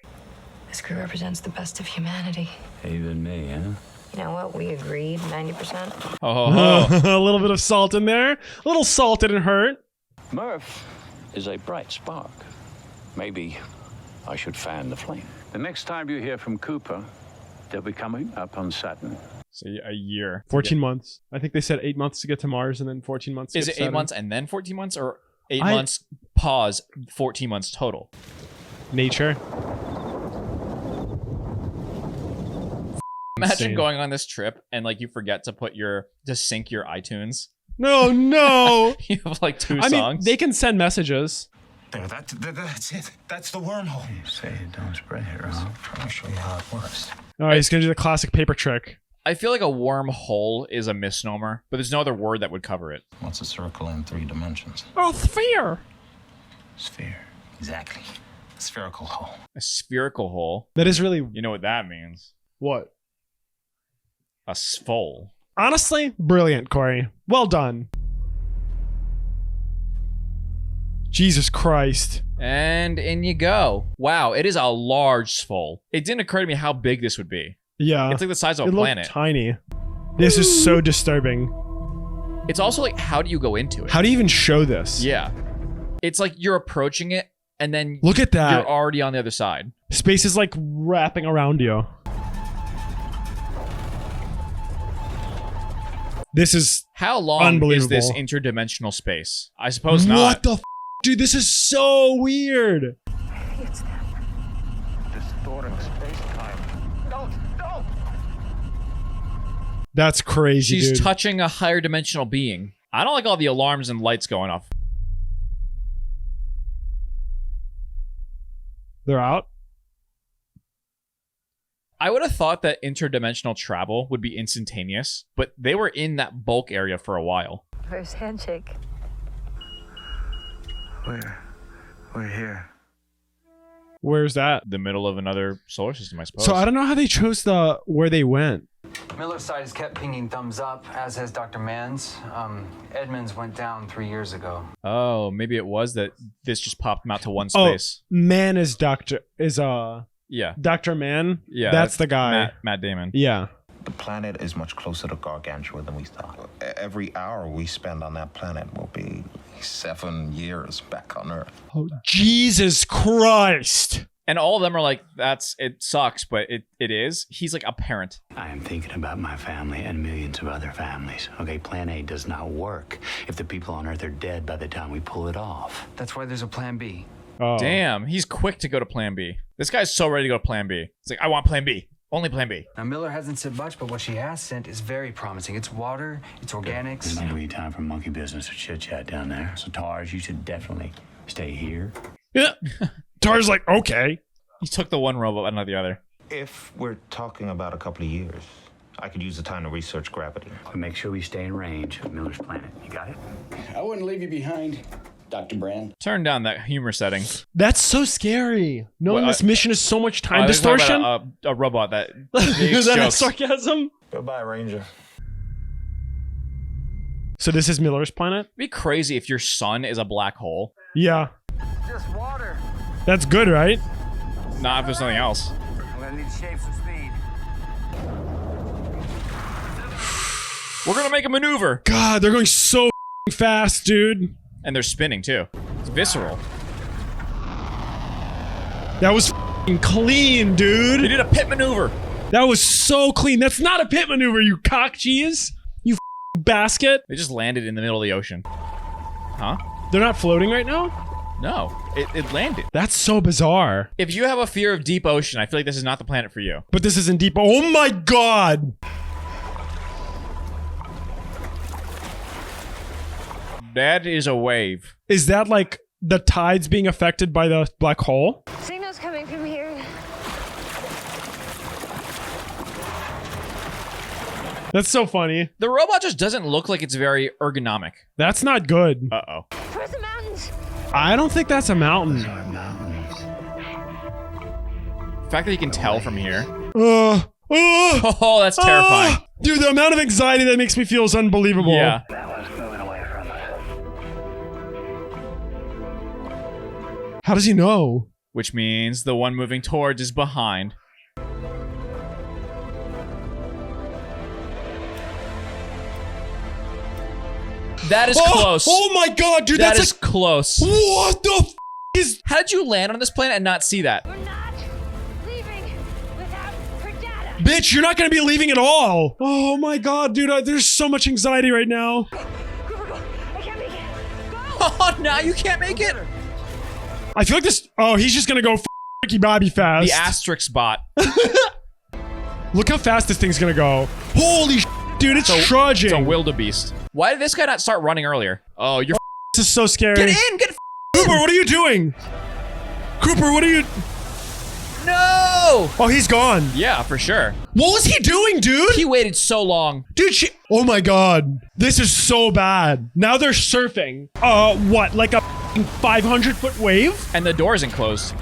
[SPEAKER 13] This crew represents the best of humanity.
[SPEAKER 4] Even me, huh?
[SPEAKER 13] You know what? We agreed 90%.
[SPEAKER 2] Oh.
[SPEAKER 1] A little bit of salt in there. A little salt didn't hurt.
[SPEAKER 10] Murph is a bright spark. Maybe I should fan the flame. The next time you hear from Cooper, they'll be coming up on Saturn.
[SPEAKER 2] So a year.
[SPEAKER 1] 14 months. I think they said 8 months to get to Mars and then 14 months to
[SPEAKER 2] Is
[SPEAKER 1] get
[SPEAKER 2] it
[SPEAKER 1] to
[SPEAKER 2] 8
[SPEAKER 1] Saturn.
[SPEAKER 2] months and then 14 months or 8 months pause 14 months total?
[SPEAKER 1] Nature.
[SPEAKER 2] Imagine
[SPEAKER 1] Insane.
[SPEAKER 2] going on this trip and like you forget to sync your iTunes.
[SPEAKER 1] No, no.
[SPEAKER 2] You have like 2
[SPEAKER 1] I mean,
[SPEAKER 2] songs.
[SPEAKER 1] they can send messages.
[SPEAKER 11] There, that's it. That's the wormhole.
[SPEAKER 4] Say it, don't spread it, Rob.
[SPEAKER 11] I'll show you how it works.
[SPEAKER 1] All right, he's going to do the classic paper trick.
[SPEAKER 2] I feel like a wormhole is a misnomer, but there's no other word that would cover it.
[SPEAKER 11] What's a circle in 3 dimensions?
[SPEAKER 1] Oh, sphere.
[SPEAKER 11] Sphere. Exactly. A spherical hole.
[SPEAKER 2] A spherical hole.
[SPEAKER 1] That is really...
[SPEAKER 2] You know what that means?
[SPEAKER 1] What?
[SPEAKER 2] A sphole.
[SPEAKER 1] Honestly, brilliant, Corey. Well done. Jesus Christ.
[SPEAKER 2] And in you go. Wow, it is a large sphole. It didn't occur to me how big this would be.
[SPEAKER 1] Yeah.
[SPEAKER 2] It's like the size of
[SPEAKER 1] It
[SPEAKER 2] a
[SPEAKER 1] looked
[SPEAKER 2] planet.
[SPEAKER 1] tiny. This is so disturbing.
[SPEAKER 2] It's also like, how do you go into it?
[SPEAKER 1] How do you even show this?
[SPEAKER 2] Yeah. It's like you're approaching it and then
[SPEAKER 1] Look at that.
[SPEAKER 2] You're already on the other side.
[SPEAKER 1] Space is like wrapping around you. This is
[SPEAKER 2] How long
[SPEAKER 1] unbelievable.
[SPEAKER 2] is this interdimensional space? I suppose not.
[SPEAKER 1] What the dude, this is so weird.
[SPEAKER 13] It's them.
[SPEAKER 3] Distorting space-time. Don't!
[SPEAKER 1] That's crazy,
[SPEAKER 2] She's
[SPEAKER 1] dude.
[SPEAKER 2] touching a higher dimensional being. I don't like all the alarms and lights going off.
[SPEAKER 1] They're out.
[SPEAKER 2] I would have thought that interdimensional travel would be instantaneous, but they were in that bulk area for a while.
[SPEAKER 13] First handshake.
[SPEAKER 9] We're here.
[SPEAKER 1] Where's that?
[SPEAKER 2] The middle of another solar system, I suppose.
[SPEAKER 1] So I don't know how they chose where they went.
[SPEAKER 12] Miller's side has kept pinging thumbs up, as has Dr. Mann's. Edmonds went down 3 years ago.
[SPEAKER 2] Oh, maybe it was that this just popped them out to one
[SPEAKER 1] Oh,
[SPEAKER 2] space.
[SPEAKER 1] Man is
[SPEAKER 2] Yeah.
[SPEAKER 1] Dr. Man?
[SPEAKER 2] Yeah.
[SPEAKER 1] That's the guy.
[SPEAKER 2] Matt Damon.
[SPEAKER 1] Yeah.
[SPEAKER 11] The planet is much closer to Gargantua than we thought. Every hour we spend on that planet will be 7 years back on Earth.
[SPEAKER 1] Oh, Jesus Christ.
[SPEAKER 2] And all of them are like, it sucks, but it is. He's like a parent.
[SPEAKER 4] I am thinking about my family and millions of other families. Okay, Plan A does not work if the people on Earth are dead by the time we pull it off.
[SPEAKER 12] That's why there's a Plan B.
[SPEAKER 1] Oh.
[SPEAKER 2] Damn, he's quick to go to Plan B. This guy's so ready to go to Plan B. It's like, I want Plan B. Only Plan B.
[SPEAKER 12] Now, Miller hasn't said much, but what she has sent is very promising. It's water, it's organics.
[SPEAKER 4] There's not gonna be time for monkey business or chit chat down there. So Tars, you should definitely stay here.
[SPEAKER 1] Yeah. Tar's like, okay.
[SPEAKER 2] He took the one robot and not the other.
[SPEAKER 11] If we're talking about a couple of years, I could use the time to research gravity.
[SPEAKER 4] But make sure we stay in range of Miller's planet. You got it?
[SPEAKER 14] I wouldn't leave you behind, Dr. Brand.
[SPEAKER 2] Turn down that humor setting.
[SPEAKER 1] That's so scary. Knowing this mission is so much time
[SPEAKER 2] I was talking
[SPEAKER 1] distortion.
[SPEAKER 2] about a robot that
[SPEAKER 1] Is
[SPEAKER 2] makes
[SPEAKER 1] that
[SPEAKER 2] jokes.
[SPEAKER 1] sarcasm?
[SPEAKER 11] Goodbye, Ranger.
[SPEAKER 1] So this is Miller's planet?
[SPEAKER 2] It'd be crazy if your sun is a black hole.
[SPEAKER 1] Yeah.
[SPEAKER 12] Just water.
[SPEAKER 1] That's good, right?
[SPEAKER 2] Not if there's nothing else.
[SPEAKER 12] I'm gonna need to shave some speed.
[SPEAKER 2] We're gonna make a maneuver.
[SPEAKER 1] God, they're going so fast, dude.
[SPEAKER 2] And they're spinning too. It's visceral.
[SPEAKER 1] That was f***ing clean, dude.
[SPEAKER 2] They did a pit maneuver.
[SPEAKER 1] That was so clean. That's not a pit maneuver, you cock cheese. You f***ing basket.
[SPEAKER 2] They just landed in the middle of the ocean. Huh?
[SPEAKER 1] They're not floating right now?
[SPEAKER 2] No, it landed.
[SPEAKER 1] That's so bizarre.
[SPEAKER 2] If you have a fear of deep ocean, I feel like this is not the planet for you.
[SPEAKER 1] But this isn't deep. Oh my god.
[SPEAKER 2] That is a wave.
[SPEAKER 1] Is that like the tides being affected by the black hole?
[SPEAKER 5] Signal's coming from here.
[SPEAKER 1] That's so funny.
[SPEAKER 2] The robot just doesn't look like it's very ergonomic.
[SPEAKER 1] That's not good.
[SPEAKER 2] Uh-oh.
[SPEAKER 5] Where's the mountains?
[SPEAKER 1] I don't think that's a mountain.
[SPEAKER 2] The fact that you can tell from here.
[SPEAKER 1] Oh,
[SPEAKER 2] that's terrifying.
[SPEAKER 1] Dude, the amount of anxiety that makes me feel is unbelievable.
[SPEAKER 2] Yeah.
[SPEAKER 1] How does he know?
[SPEAKER 2] Which means the one moving towards is behind. That is close.
[SPEAKER 1] Oh my god, dude,
[SPEAKER 2] That
[SPEAKER 1] that's
[SPEAKER 2] is close.
[SPEAKER 1] What the f is...
[SPEAKER 2] How did you land on this planet and not see that?
[SPEAKER 5] We're not leaving without her data.
[SPEAKER 1] Bitch, you're not gonna be leaving at all. Oh my god, dude, there's so much anxiety right now.
[SPEAKER 5] I can't make it.
[SPEAKER 2] Oh, now you can't make it?
[SPEAKER 1] I feel like this... Oh, he's just gonna go Ricky Bobby fast.
[SPEAKER 2] The asterisk bot.
[SPEAKER 1] Look how fast this thing's gonna go. Holy dude, it's trudging.
[SPEAKER 2] It's a wildebeest. Why did this guy not start running earlier? Oh, you're
[SPEAKER 1] This is so scary.
[SPEAKER 2] Get in! Get
[SPEAKER 1] Cooper, what are you doing? Cooper, what are you...
[SPEAKER 2] No!
[SPEAKER 1] Oh, he's gone.
[SPEAKER 2] Yeah, for sure.
[SPEAKER 1] What was he doing, dude?
[SPEAKER 2] He waited so long.
[SPEAKER 1] Dude, oh my god. This is so bad. Now they're surfing. What? Like a 500-foot wave?
[SPEAKER 2] And the door isn't closed.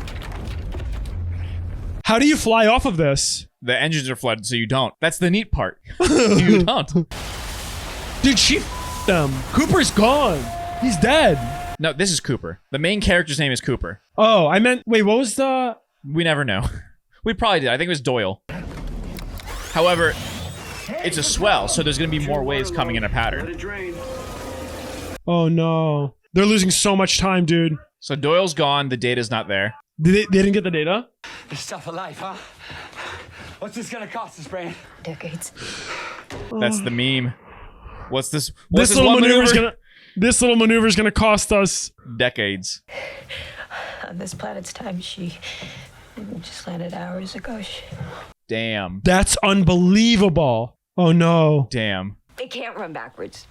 [SPEAKER 1] How do you fly off of this?
[SPEAKER 2] The engines are flooded, so you don't. That's the neat part. You don't.
[SPEAKER 1] Dude, she f***ed them. Cooper's gone. He's dead.
[SPEAKER 2] No, this is Cooper. The main character's name is Cooper.
[SPEAKER 1] Oh, I meant... Wait, what was the...
[SPEAKER 2] We never know. We probably did. I think it was Doyle. However, it's a swell, so there's going to be more waves coming in a pattern.
[SPEAKER 1] Oh no. They're losing so much time, dude.
[SPEAKER 2] So Doyle's gone. The data's not there.
[SPEAKER 1] They didn't get the data?
[SPEAKER 9] This stuff of life, huh? What's this gonna cost us, Brain?
[SPEAKER 13] Decades.
[SPEAKER 2] That's the meme. What's this?
[SPEAKER 1] This little maneuver's gonna cost us
[SPEAKER 2] decades.
[SPEAKER 13] On this planet's time, she just landed hours ago.
[SPEAKER 2] Damn.
[SPEAKER 1] That's unbelievable. Oh no.
[SPEAKER 2] Damn.
[SPEAKER 15] It can't run backwards.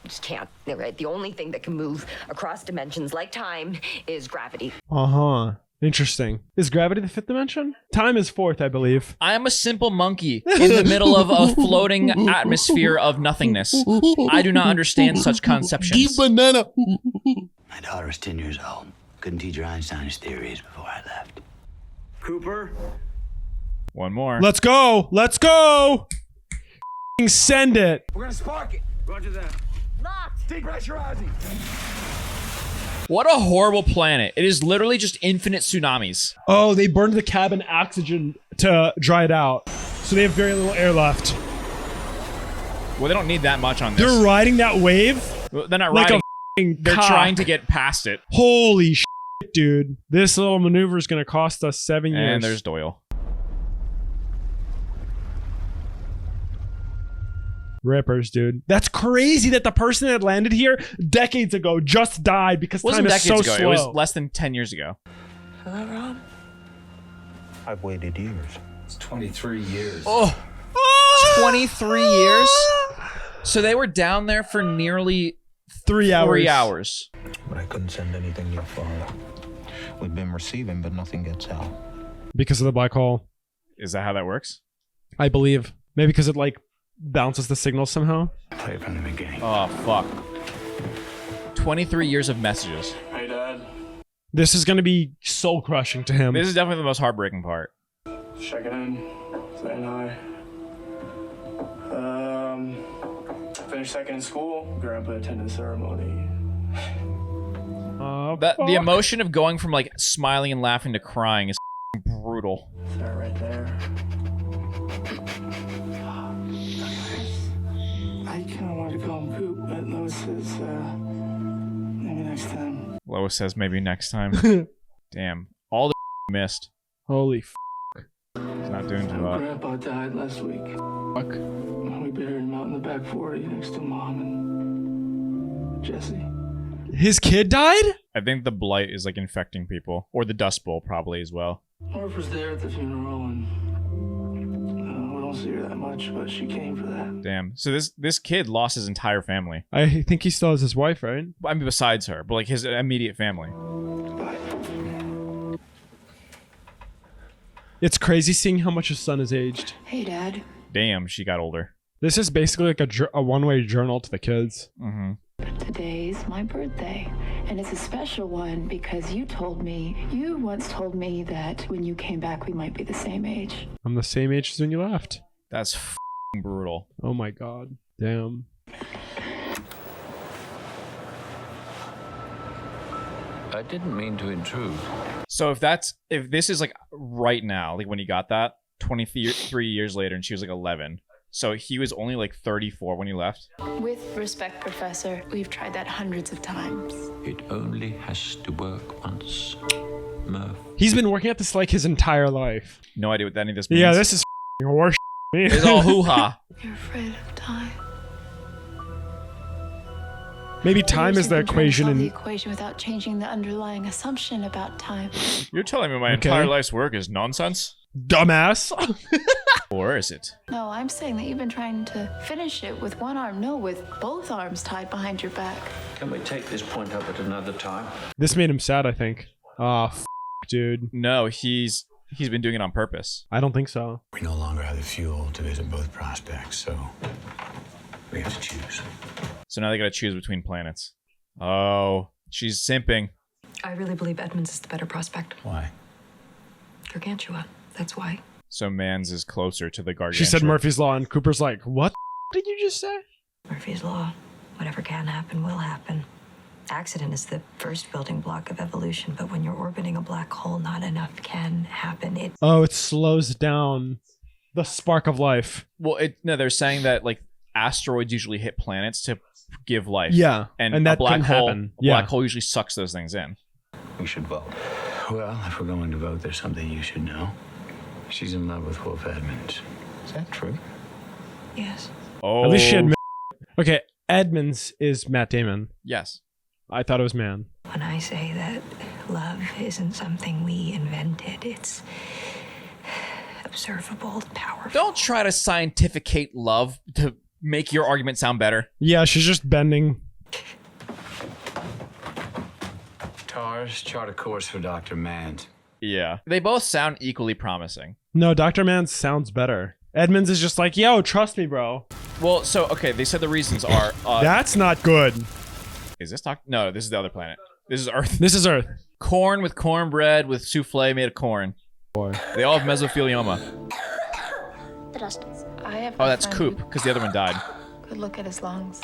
[SPEAKER 15] It just can't. Right? The only thing that can move across dimensions like time is gravity.
[SPEAKER 1] Uh-huh. Interesting. Is gravity the fifth dimension? Time is fourth, I believe.
[SPEAKER 2] I am a simple monkey in the middle of a floating atmosphere of nothingness. I do not understand such conceptions.
[SPEAKER 1] Banana.
[SPEAKER 4] My daughter was 10 years old. Couldn't teach her Einstein's theories before I left.
[SPEAKER 9] Cooper?
[SPEAKER 2] One more.
[SPEAKER 1] Let's go. Let's go. Send it.
[SPEAKER 9] We're gonna spark it. Roger that. Locked. Depressurizing.
[SPEAKER 2] What a horrible planet. It is literally just infinite tsunamis.
[SPEAKER 1] Oh, they burned the cabin oxygen to dry it out. So they have very little air left.
[SPEAKER 2] Well, they don't need that much on this.
[SPEAKER 1] They're riding that wave?
[SPEAKER 2] Well, they're not
[SPEAKER 1] like
[SPEAKER 2] riding. They're trying to get past it.
[SPEAKER 1] Holy shit, dude. This little maneuver is going to cost us 7 years.
[SPEAKER 2] And there's Doyle.
[SPEAKER 1] Rippers, dude. That's crazy that the person that landed here decades ago just died because time is so slow.
[SPEAKER 2] It was less than 10 years ago.
[SPEAKER 13] Hello, Rob?
[SPEAKER 11] I've waited years.
[SPEAKER 14] It's 23 years.
[SPEAKER 2] Oh, 23 years? So they were down there for nearly
[SPEAKER 1] 3 hours.
[SPEAKER 2] 3 hours.
[SPEAKER 11] But I couldn't send anything your father. We've been receiving, but nothing gets out.
[SPEAKER 1] Because of the black hole.
[SPEAKER 2] Is that how that works?
[SPEAKER 1] I believe. Maybe because it like bounces the signal somehow.
[SPEAKER 4] Play from the beginning.
[SPEAKER 2] Oh, fuck. 23 years of messages.
[SPEAKER 9] Hey, Dad.
[SPEAKER 1] This is going to be soul crushing to him.
[SPEAKER 2] This is definitely the most heartbreaking part.
[SPEAKER 9] Checking in. Saying hi. Finished second in school. Grandpa attended the ceremony.
[SPEAKER 2] The emotion of going from like smiling and laughing to crying is brutal.
[SPEAKER 9] That right there. I kind of wanted to call him Coop, but Lois says maybe next time.
[SPEAKER 2] Lois says maybe next time. Damn. All the missed.
[SPEAKER 1] Holy f.
[SPEAKER 2] He's not doing too hot.
[SPEAKER 9] Grandpa died last week. Fuck. We buried him out in the back 40 next to Mom and Jesse.
[SPEAKER 1] His kid died?
[SPEAKER 2] I think the blight is like infecting people. Or the Dust Bowl probably as well.
[SPEAKER 9] Orph was there at the funeral and we don't see her that much, but she came for that.
[SPEAKER 2] Damn. So this kid lost his entire family.
[SPEAKER 1] I think he still has his wife, right?
[SPEAKER 2] I mean, besides her, but like his immediate family.
[SPEAKER 1] It's crazy seeing how much his son has aged.
[SPEAKER 16] Hey, Dad.
[SPEAKER 2] Damn, she got older.
[SPEAKER 1] This is basically like a one-way journal to the kids.
[SPEAKER 2] Mm-hmm.
[SPEAKER 16] Today's my birthday, and it's a special one because you once told me that when you came back we might be the same age.
[SPEAKER 1] I'm the same age as when you left.
[SPEAKER 2] That's f***ing brutal.
[SPEAKER 1] Oh my god. Damn.
[SPEAKER 10] I didn't mean to intrude.
[SPEAKER 2] So if this is like right now, like when he got that, 23 years later, and she was like 11. So he was only like 34 when he left.
[SPEAKER 16] With respect, Professor, we've tried that hundreds of times.
[SPEAKER 10] It only has to work once, Murph.
[SPEAKER 1] He's been working at this like his entire life.
[SPEAKER 2] No idea what any of this means.
[SPEAKER 1] Yeah, this is horse.
[SPEAKER 2] It's all hoo-ha.
[SPEAKER 16] You're afraid of time.
[SPEAKER 1] Maybe time is the equation
[SPEAKER 16] in
[SPEAKER 1] in...
[SPEAKER 16] the equation without changing the underlying assumption about time.
[SPEAKER 2] You're telling me my entire life's work is nonsense?
[SPEAKER 1] Dumbass.
[SPEAKER 2] Or is it?
[SPEAKER 16] No, I'm saying that you've been trying to finish it with one arm. No, with both arms tied behind your back.
[SPEAKER 10] Can we take this point up at another time?
[SPEAKER 1] This made him sad, I think. Dude.
[SPEAKER 2] No, he's been doing it on purpose.
[SPEAKER 1] I don't think so.
[SPEAKER 4] We no longer have the fuel to visit both prospects, so we have to choose.
[SPEAKER 2] So now they gotta choose between planets. Oh, she's simping.
[SPEAKER 13] I really believe Edmonds is the better prospect.
[SPEAKER 4] Why?
[SPEAKER 13] Gargantua. That's why.
[SPEAKER 2] So Mans is closer to the Gargantua.
[SPEAKER 1] She said Murphy's Law, and Cooper's like, what did you just say?
[SPEAKER 13] Murphy's Law. Whatever can happen will happen. Accident is the first building block of evolution, but when you're orbiting a black hole, not enough can happen. It
[SPEAKER 1] slows down the spark of life.
[SPEAKER 2] Well, they're saying that like asteroids usually hit planets to give life.
[SPEAKER 1] Yeah,
[SPEAKER 2] and
[SPEAKER 1] that
[SPEAKER 2] a black hole,
[SPEAKER 1] happen.
[SPEAKER 2] A black hole usually sucks those things in.
[SPEAKER 4] We should vote. Well, if we're going to vote, there's something you should know. She's in love with Wolf Edmonds. Is that true?
[SPEAKER 13] Yes.
[SPEAKER 2] Oh.
[SPEAKER 1] At least she admitted. Okay, Edmonds is Matt Damon.
[SPEAKER 2] Yes.
[SPEAKER 1] I thought it was Man.
[SPEAKER 13] When I say that love isn't something we invented, it's observable, powerful.
[SPEAKER 2] Don't try to scientificate love to make your argument sound better.
[SPEAKER 1] Yeah, she's just bending.
[SPEAKER 4] TARS, chart a course for Dr. Mans.
[SPEAKER 2] Yeah. They both sound equally promising.
[SPEAKER 1] No, Dr. Mans sounds better. Edmonds is just like, yo, trust me, bro.
[SPEAKER 2] Well, so, okay, they said the reasons are...
[SPEAKER 1] That's not good.
[SPEAKER 2] Is this No, this is the other planet. This is Earth.
[SPEAKER 1] This is Earth.
[SPEAKER 2] Corn with cornbread with souffle made of corn.
[SPEAKER 1] Boy.
[SPEAKER 2] They all have mesothelioma.
[SPEAKER 5] The dust.
[SPEAKER 16] I have
[SPEAKER 2] Oh, that's Coop, because the other one died.
[SPEAKER 16] Good look at his lungs.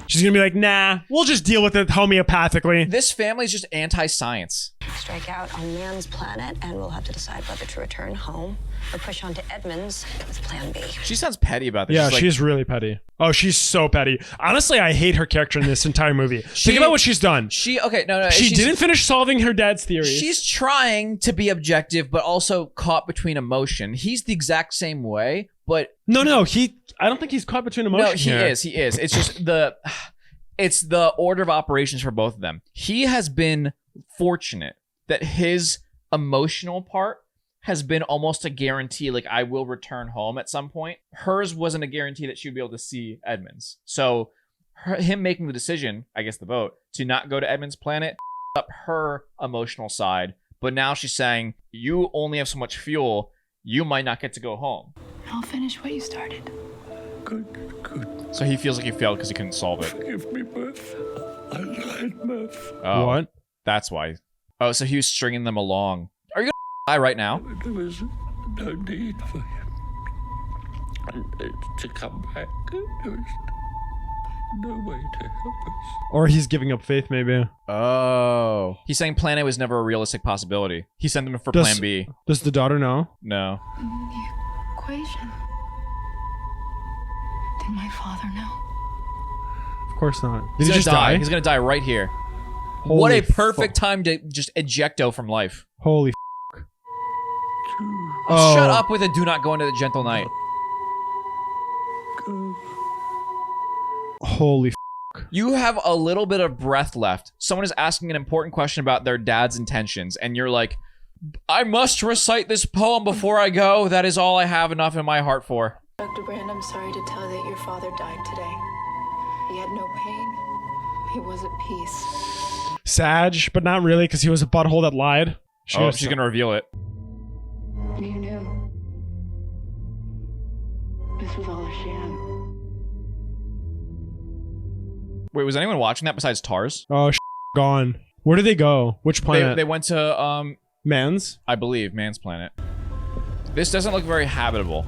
[SPEAKER 1] She's gonna be like, nah, we'll just deal with it homeopathically.
[SPEAKER 2] This family's just anti-science.
[SPEAKER 17] Strike out on Man's planet, and we'll have to decide whether to return home or push on to Edmonds with Plan B.
[SPEAKER 2] She sounds petty about this.
[SPEAKER 1] Yeah, she's really petty. Oh, she's so petty. Honestly, I hate her character in this entire movie. Think about what she's done.
[SPEAKER 2] She
[SPEAKER 1] didn't finish solving her dad's theories.
[SPEAKER 2] She's trying to be objective, but also caught between emotion. He's the exact same way, but
[SPEAKER 1] no, I don't think he's caught between emotion.
[SPEAKER 2] No, he is. It's just it's the order of operations for both of them. He has been fortunate that his emotional part has been almost a guarantee, like I will return home at some point. Hers wasn't a guarantee that she would be able to see Edmonds. So him making the decision, I guess the vote, to not go to Edmonds' planet up her emotional side. But now she's saying, you only have so much fuel, you might not get to go home.
[SPEAKER 16] I'll finish what you started.
[SPEAKER 10] Good.
[SPEAKER 2] So he feels like he failed because he couldn't solve it.
[SPEAKER 10] Forgive me, Murph. I lied, Murph.
[SPEAKER 2] Oh,
[SPEAKER 1] what?
[SPEAKER 2] That's why. Oh, so he was stringing them along. Are you gonna die right now?
[SPEAKER 10] There was no need for him to come back. There was no way to help us.
[SPEAKER 1] Or he's giving up faith, maybe.
[SPEAKER 2] Oh. He's saying Plan A was never a realistic possibility. He sent them for Plan B.
[SPEAKER 1] Does the daughter know?
[SPEAKER 2] No.
[SPEAKER 16] The equation. Did my father know?
[SPEAKER 1] Of course not.
[SPEAKER 2] He's
[SPEAKER 1] Did he
[SPEAKER 2] gonna
[SPEAKER 1] just die?
[SPEAKER 2] He's gonna die right here.
[SPEAKER 1] Holy
[SPEAKER 2] what a perfect
[SPEAKER 1] fuck.
[SPEAKER 2] time to just ejecto from life.
[SPEAKER 1] Holy f***.
[SPEAKER 2] Oh, shut up with a do not go into the gentle night.
[SPEAKER 1] Holy f***.
[SPEAKER 2] You have a little bit of breath left. Someone is asking an important question about their dad's intentions, and you're like, I must recite this poem before I go. That is all I have enough in my heart for.
[SPEAKER 16] Dr. Brand, I'm sorry to tell you that your father died today. He had no pain. He was at peace.
[SPEAKER 1] Sag, but not really, because he was a butthole that lied.
[SPEAKER 2] She's gonna reveal it.
[SPEAKER 16] You knew. This was all a sham.
[SPEAKER 2] Wait, was anyone watching that besides Tars?
[SPEAKER 1] Oh, gone. Where did they go? Which planet?
[SPEAKER 2] They went to,
[SPEAKER 1] Mans?
[SPEAKER 2] I believe, Man's planet. This doesn't look very habitable.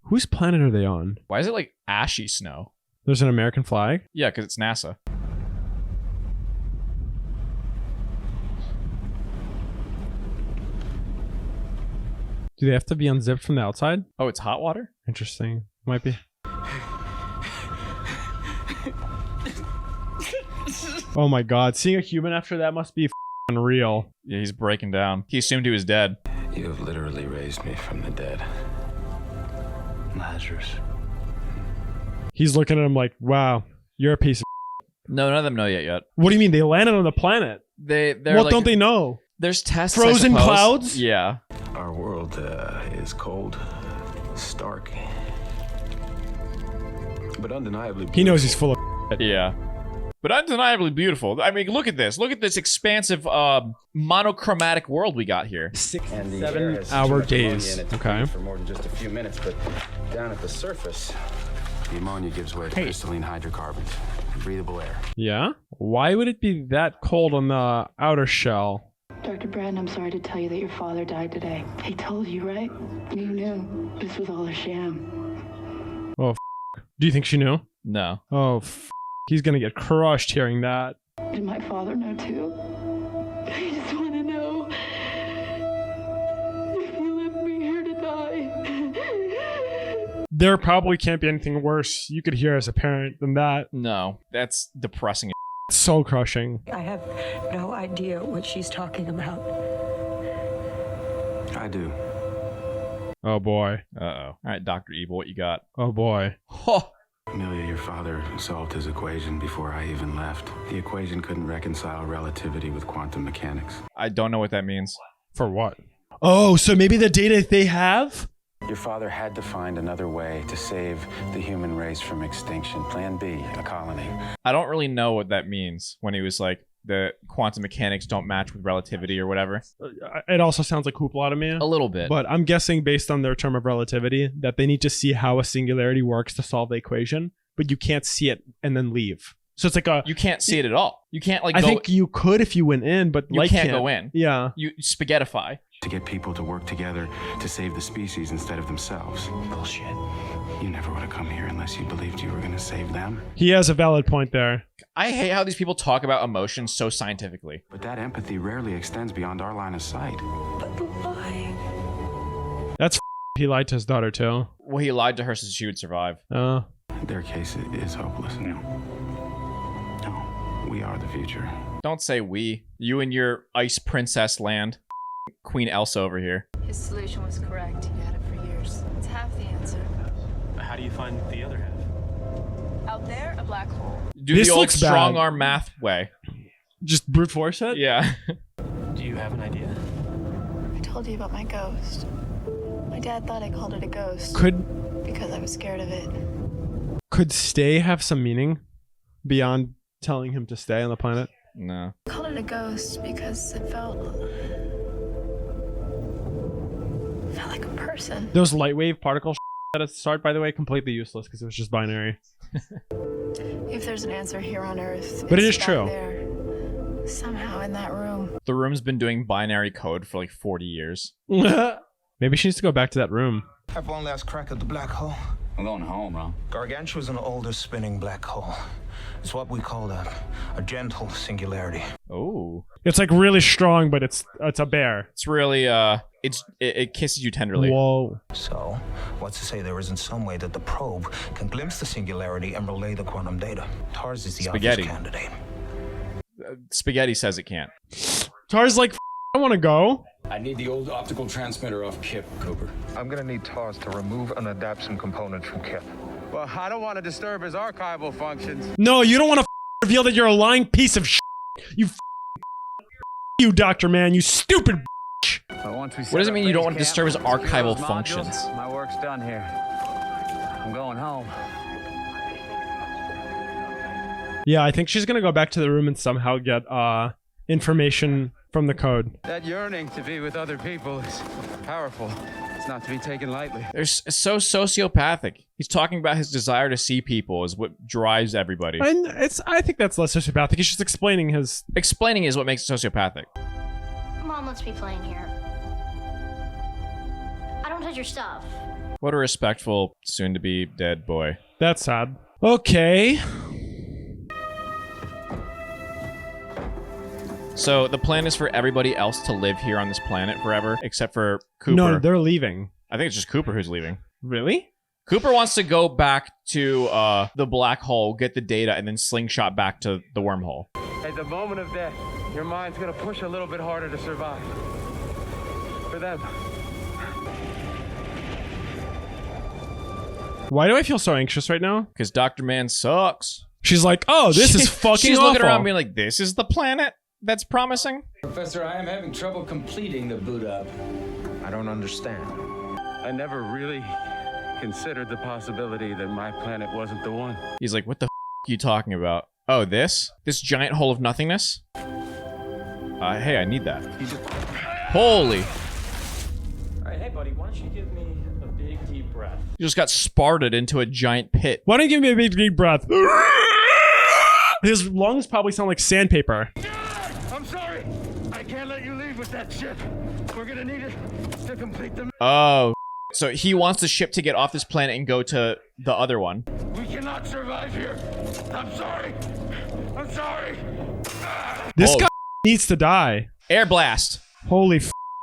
[SPEAKER 1] Whose planet are they on?
[SPEAKER 2] Why is it like ashy snow?
[SPEAKER 1] There's an American flag?
[SPEAKER 2] Yeah, because it's NASA.
[SPEAKER 1] Do they have to be unzipped from the outside?
[SPEAKER 2] Oh, it's hot water?
[SPEAKER 1] Interesting. Might be. Oh my god, seeing a human after that must be unreal.
[SPEAKER 2] Yeah, he's breaking down. He assumed he was dead.
[SPEAKER 7] You have literally raised me from the dead.
[SPEAKER 4] Lazarus.
[SPEAKER 1] He's looking at him like, wow, you're a piece of
[SPEAKER 2] No, none of them know yet.
[SPEAKER 1] What do you mean? They landed on the planet.
[SPEAKER 2] They're
[SPEAKER 1] what
[SPEAKER 2] like,
[SPEAKER 1] don't they know?
[SPEAKER 2] There's tests.
[SPEAKER 1] Frozen
[SPEAKER 2] I suppose.
[SPEAKER 1] clouds?
[SPEAKER 2] Yeah.
[SPEAKER 7] Our world is cold, stark, but undeniably beautiful.
[SPEAKER 1] He knows he's full of
[SPEAKER 2] Yeah. But undeniably beautiful. I mean, look at this. Look at this expansive, monochromatic world we got here.
[SPEAKER 11] 7
[SPEAKER 1] hour days. Okay.
[SPEAKER 7] For more than just a few minutes, but down at the surface, the ammonia gives way to crystalline hydrocarbons, breathable air.
[SPEAKER 1] Yeah? Why would it be that cold on the outer shell?
[SPEAKER 16] Dr. Brand, I'm sorry to tell you that your father died today. He told you, right? You knew. This was all a sham.
[SPEAKER 1] Oh, do you think she knew?
[SPEAKER 2] No.
[SPEAKER 1] Oh, he's gonna get crushed hearing that.
[SPEAKER 16] Did my father know too? I just want to know if you left me here to die.
[SPEAKER 1] There probably can't be anything worse you could hear as a parent than that.
[SPEAKER 2] No, that's depressing.
[SPEAKER 1] It's so crushing.
[SPEAKER 17] I have no idea what she's talking about.
[SPEAKER 7] I do.
[SPEAKER 1] Oh boy.
[SPEAKER 2] Uh-oh. All right, Dr. Evil, what you got?
[SPEAKER 1] Oh boy.
[SPEAKER 2] Oh.
[SPEAKER 7] Amelia, your father solved his equation before I even left. The equation couldn't reconcile relativity with quantum mechanics.
[SPEAKER 2] I don't know what that means.
[SPEAKER 1] For what? Oh, so maybe the data they have?
[SPEAKER 7] Your father had to find another way to save the human race from extinction. Plan B, a colony.
[SPEAKER 2] I don't really know what that means when he was like, the quantum mechanics don't match with relativity or whatever.
[SPEAKER 1] It also sounds like hoopla to me.
[SPEAKER 2] A little bit.
[SPEAKER 1] But I'm guessing based on their term of relativity that they need to see how a singularity works to solve the equation, but you can't see it and then leave. So it's like a...
[SPEAKER 2] You can't see it at all. You can't like
[SPEAKER 1] I
[SPEAKER 2] go...
[SPEAKER 1] think you could if you went in, but
[SPEAKER 2] you
[SPEAKER 1] light
[SPEAKER 2] can't go in.
[SPEAKER 1] Yeah.
[SPEAKER 2] You spaghettify.
[SPEAKER 7] To get people to work together to save the species instead of themselves. Bullshit. You never would have come here unless you believed you were going to save them.
[SPEAKER 1] He has a valid point there.
[SPEAKER 2] I hate how these people talk about emotions so scientifically.
[SPEAKER 7] But that empathy rarely extends beyond our line of sight.
[SPEAKER 17] But the lie.
[SPEAKER 1] That's he lied to his daughter too.
[SPEAKER 2] Well, he lied to her so she would survive.
[SPEAKER 7] Their case is hopeless. No, we are the future.
[SPEAKER 2] Don't say we. You and your ice princess land. Queen Elsa over here.
[SPEAKER 16] His solution was correct. He had it for years. It's half the answer.
[SPEAKER 14] How do you find the other half?
[SPEAKER 16] Out there, a black hole.
[SPEAKER 2] Do
[SPEAKER 1] This
[SPEAKER 2] the old
[SPEAKER 1] looks
[SPEAKER 2] strong
[SPEAKER 1] bad.
[SPEAKER 2] arm math way.
[SPEAKER 1] Just brute force it?
[SPEAKER 2] Yeah.
[SPEAKER 14] Do you have an idea?
[SPEAKER 16] I told you about my ghost. My dad thought I called it a ghost. Because I was scared of it.
[SPEAKER 1] Could stay have some meaning beyond telling him to stay on the planet?
[SPEAKER 2] No.
[SPEAKER 16] I called it a ghost because it felt like a person.
[SPEAKER 1] Those light wave particle at the start, by the way, completely useless because it was just binary.
[SPEAKER 16] If there's an answer here on Earth,
[SPEAKER 1] But it
[SPEAKER 16] it's
[SPEAKER 1] is
[SPEAKER 16] back
[SPEAKER 1] true.
[SPEAKER 16] there, somehow in that room.
[SPEAKER 2] The room's been doing binary code for like 40 years.
[SPEAKER 1] Maybe she needs to go back to that room.
[SPEAKER 11] Have one last crack at the black hole.
[SPEAKER 9] I'm going home, bro.
[SPEAKER 11] Gargantua is an older spinning black hole. It's what we call a gentle singularity.
[SPEAKER 2] Oh.
[SPEAKER 1] It's like really strong, but it's a bear.
[SPEAKER 2] It's really it kisses you tenderly.
[SPEAKER 1] Whoa.
[SPEAKER 11] So, what's to say there isn't some way that the probe can glimpse the singularity and relay the quantum data? TARS is the obvious candidate.
[SPEAKER 2] Spaghetti says it can't.
[SPEAKER 1] TARS like, I want to go.
[SPEAKER 7] I need the old optical transmitter off Kip, Cooper.
[SPEAKER 11] I'm gonna need TARS to remove and adapt some components from Kip.
[SPEAKER 9] Well, I don't want to disturb his archival functions.
[SPEAKER 1] No, you don't want to reveal that you're a lying piece of shit. You Dr. Man, you stupid
[SPEAKER 2] What does it mean you don't want to disturb his archival functions?
[SPEAKER 9] My work's done here. I'm going home.
[SPEAKER 1] Yeah, I think she's gonna go back to the room and somehow get information from the code.
[SPEAKER 9] That yearning to be with other people is powerful. It's not to be taken lightly.
[SPEAKER 2] They're so sociopathic. He's talking about his desire to see people is what drives everybody.
[SPEAKER 1] And I think that's less sociopathic. He's just explaining his...
[SPEAKER 2] Explaining is what makes it sociopathic.
[SPEAKER 5] Mom lets me play in here. I don't touch your stuff.
[SPEAKER 2] What a respectful, soon-to-be dead boy.
[SPEAKER 1] That's sad. Okay.
[SPEAKER 2] So the plan is for everybody else to live here on this planet forever, except for Cooper.
[SPEAKER 1] No, they're leaving.
[SPEAKER 2] I think it's just Cooper who's leaving.
[SPEAKER 1] Really?
[SPEAKER 2] Cooper wants to go back to the black hole, get the data, and then slingshot back to the wormhole.
[SPEAKER 9] At the moment of death, your mind's gonna push a little bit harder to survive. For them.
[SPEAKER 1] Why do I feel so anxious right now?
[SPEAKER 2] Because Dr. Man sucks.
[SPEAKER 1] She's like, oh, this is fucking
[SPEAKER 2] She's
[SPEAKER 1] awful.
[SPEAKER 2] looking around being like, this is the planet that's promising?
[SPEAKER 7] Professor, I am having trouble completing the boot up.
[SPEAKER 11] I don't understand.
[SPEAKER 9] I never really considered the possibility that my planet wasn't the one.
[SPEAKER 2] He's like, what the are you talking about? Oh, this? This giant hole of nothingness? Hey, I need that. Holy.
[SPEAKER 14] All right, hey, buddy, why don't you give me a big, deep breath?
[SPEAKER 2] You just got sparted into a giant pit.
[SPEAKER 1] Why don't you give me a big deep breath? His lungs probably sound like sandpaper.
[SPEAKER 9] I'm sorry. I can't let you leave with that ship. We're gonna need it to complete the...
[SPEAKER 2] Oh. So he wants the ship to get off this planet and go to the other one.
[SPEAKER 9] We cannot survive here. I'm sorry. I'm sorry.
[SPEAKER 1] This guy needs to die.
[SPEAKER 2] Air blast.
[SPEAKER 1] Holy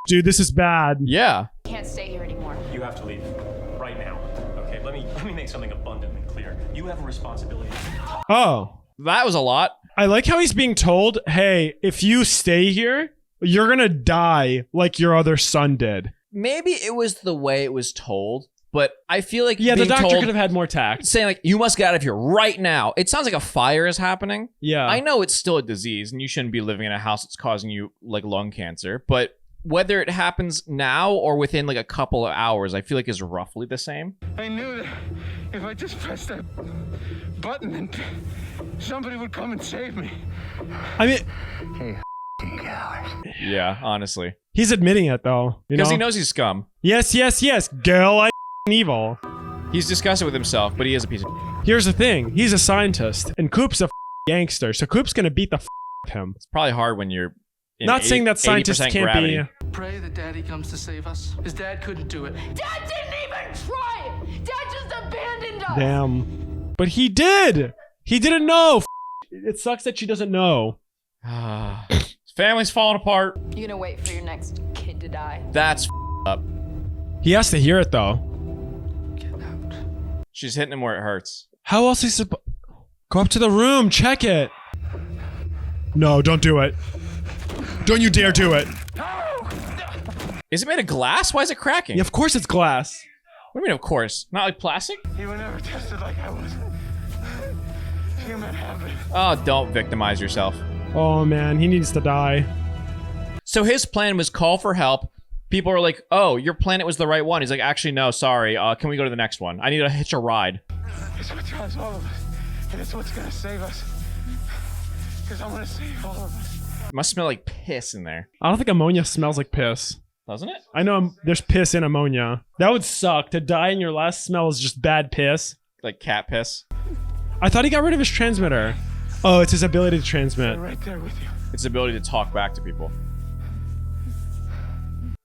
[SPEAKER 1] dude, this is bad.
[SPEAKER 2] Yeah.
[SPEAKER 8] Can't stay here anymore.
[SPEAKER 14] You have to leave right now. Okay, let me make something abundantly clear. You have a responsibility.
[SPEAKER 1] Oh.
[SPEAKER 2] That was a lot.
[SPEAKER 1] I like how he's being told, hey, if you stay here, you're gonna die like your other son did.
[SPEAKER 2] Maybe it was the way it was told, but I feel like
[SPEAKER 1] yeah, the
[SPEAKER 2] being
[SPEAKER 1] doctor
[SPEAKER 2] told,
[SPEAKER 1] could have had more tact.
[SPEAKER 2] saying like, you must get out of here right now. It sounds like a fire is happening.
[SPEAKER 1] Yeah.
[SPEAKER 2] I know it's still a disease and you shouldn't be living in a house that's causing you like lung cancer, but whether it happens now or within like a couple of hours, I feel like is roughly the same.
[SPEAKER 9] I knew that if I just pressed that button and somebody would come and save me.
[SPEAKER 1] I mean,
[SPEAKER 11] hey, coward.
[SPEAKER 2] Yeah, honestly.
[SPEAKER 1] He's admitting it though.
[SPEAKER 2] Because he knows he's scum.
[SPEAKER 1] Yes, yes, yes. Girl, I'm evil.
[SPEAKER 2] He's discussing with himself, but he is a piece of...
[SPEAKER 1] Here's the thing. He's a scientist and Coop's a gangster. So Coop's gonna beat the out of him.
[SPEAKER 2] It's probably hard when you're in
[SPEAKER 1] not saying that scientists can't
[SPEAKER 2] gravity.
[SPEAKER 1] be...
[SPEAKER 18] Pray that Daddy comes to save us. His dad couldn't do it.
[SPEAKER 8] Dad didn't even try! Dad just abandoned us!
[SPEAKER 1] Damn. But he did! He didn't know! It sucks that she doesn't know.
[SPEAKER 2] His family's falling apart.
[SPEAKER 8] You gonna wait for your next kid to die?
[SPEAKER 2] That's up.
[SPEAKER 1] He has to hear it though.
[SPEAKER 2] She's hitting him where it hurts.
[SPEAKER 1] How else is he supposed... Go up to the room, check it. No, don't do it. Don't you dare do it.
[SPEAKER 2] Is it made of glass? Why is it cracking?
[SPEAKER 1] Yeah, of course it's glass.
[SPEAKER 2] What do you mean, of course? Not like plastic?
[SPEAKER 9] You were never tested like I was. Human habit.
[SPEAKER 2] Oh, don't victimize yourself.
[SPEAKER 1] Oh man, he needs to die.
[SPEAKER 2] So his plan was call for help. People are like, oh, your planet was the right one. He's like, actually, no, sorry. Can we go to the next one? I need to hitch a ride.
[SPEAKER 9] It's what drives all of us. And it's what's gonna save us. Because I want to save all of us.
[SPEAKER 2] It must smell like piss in there.
[SPEAKER 1] I don't think ammonia smells like piss.
[SPEAKER 2] Doesn't it?
[SPEAKER 1] I know there's piss in ammonia. That would suck. To die and your last smell is just bad piss.
[SPEAKER 2] Like cat piss.
[SPEAKER 1] I thought he got rid of his transmitter. Oh, it's his ability to transmit.
[SPEAKER 9] Right there with you.
[SPEAKER 2] It's the ability to talk back to people.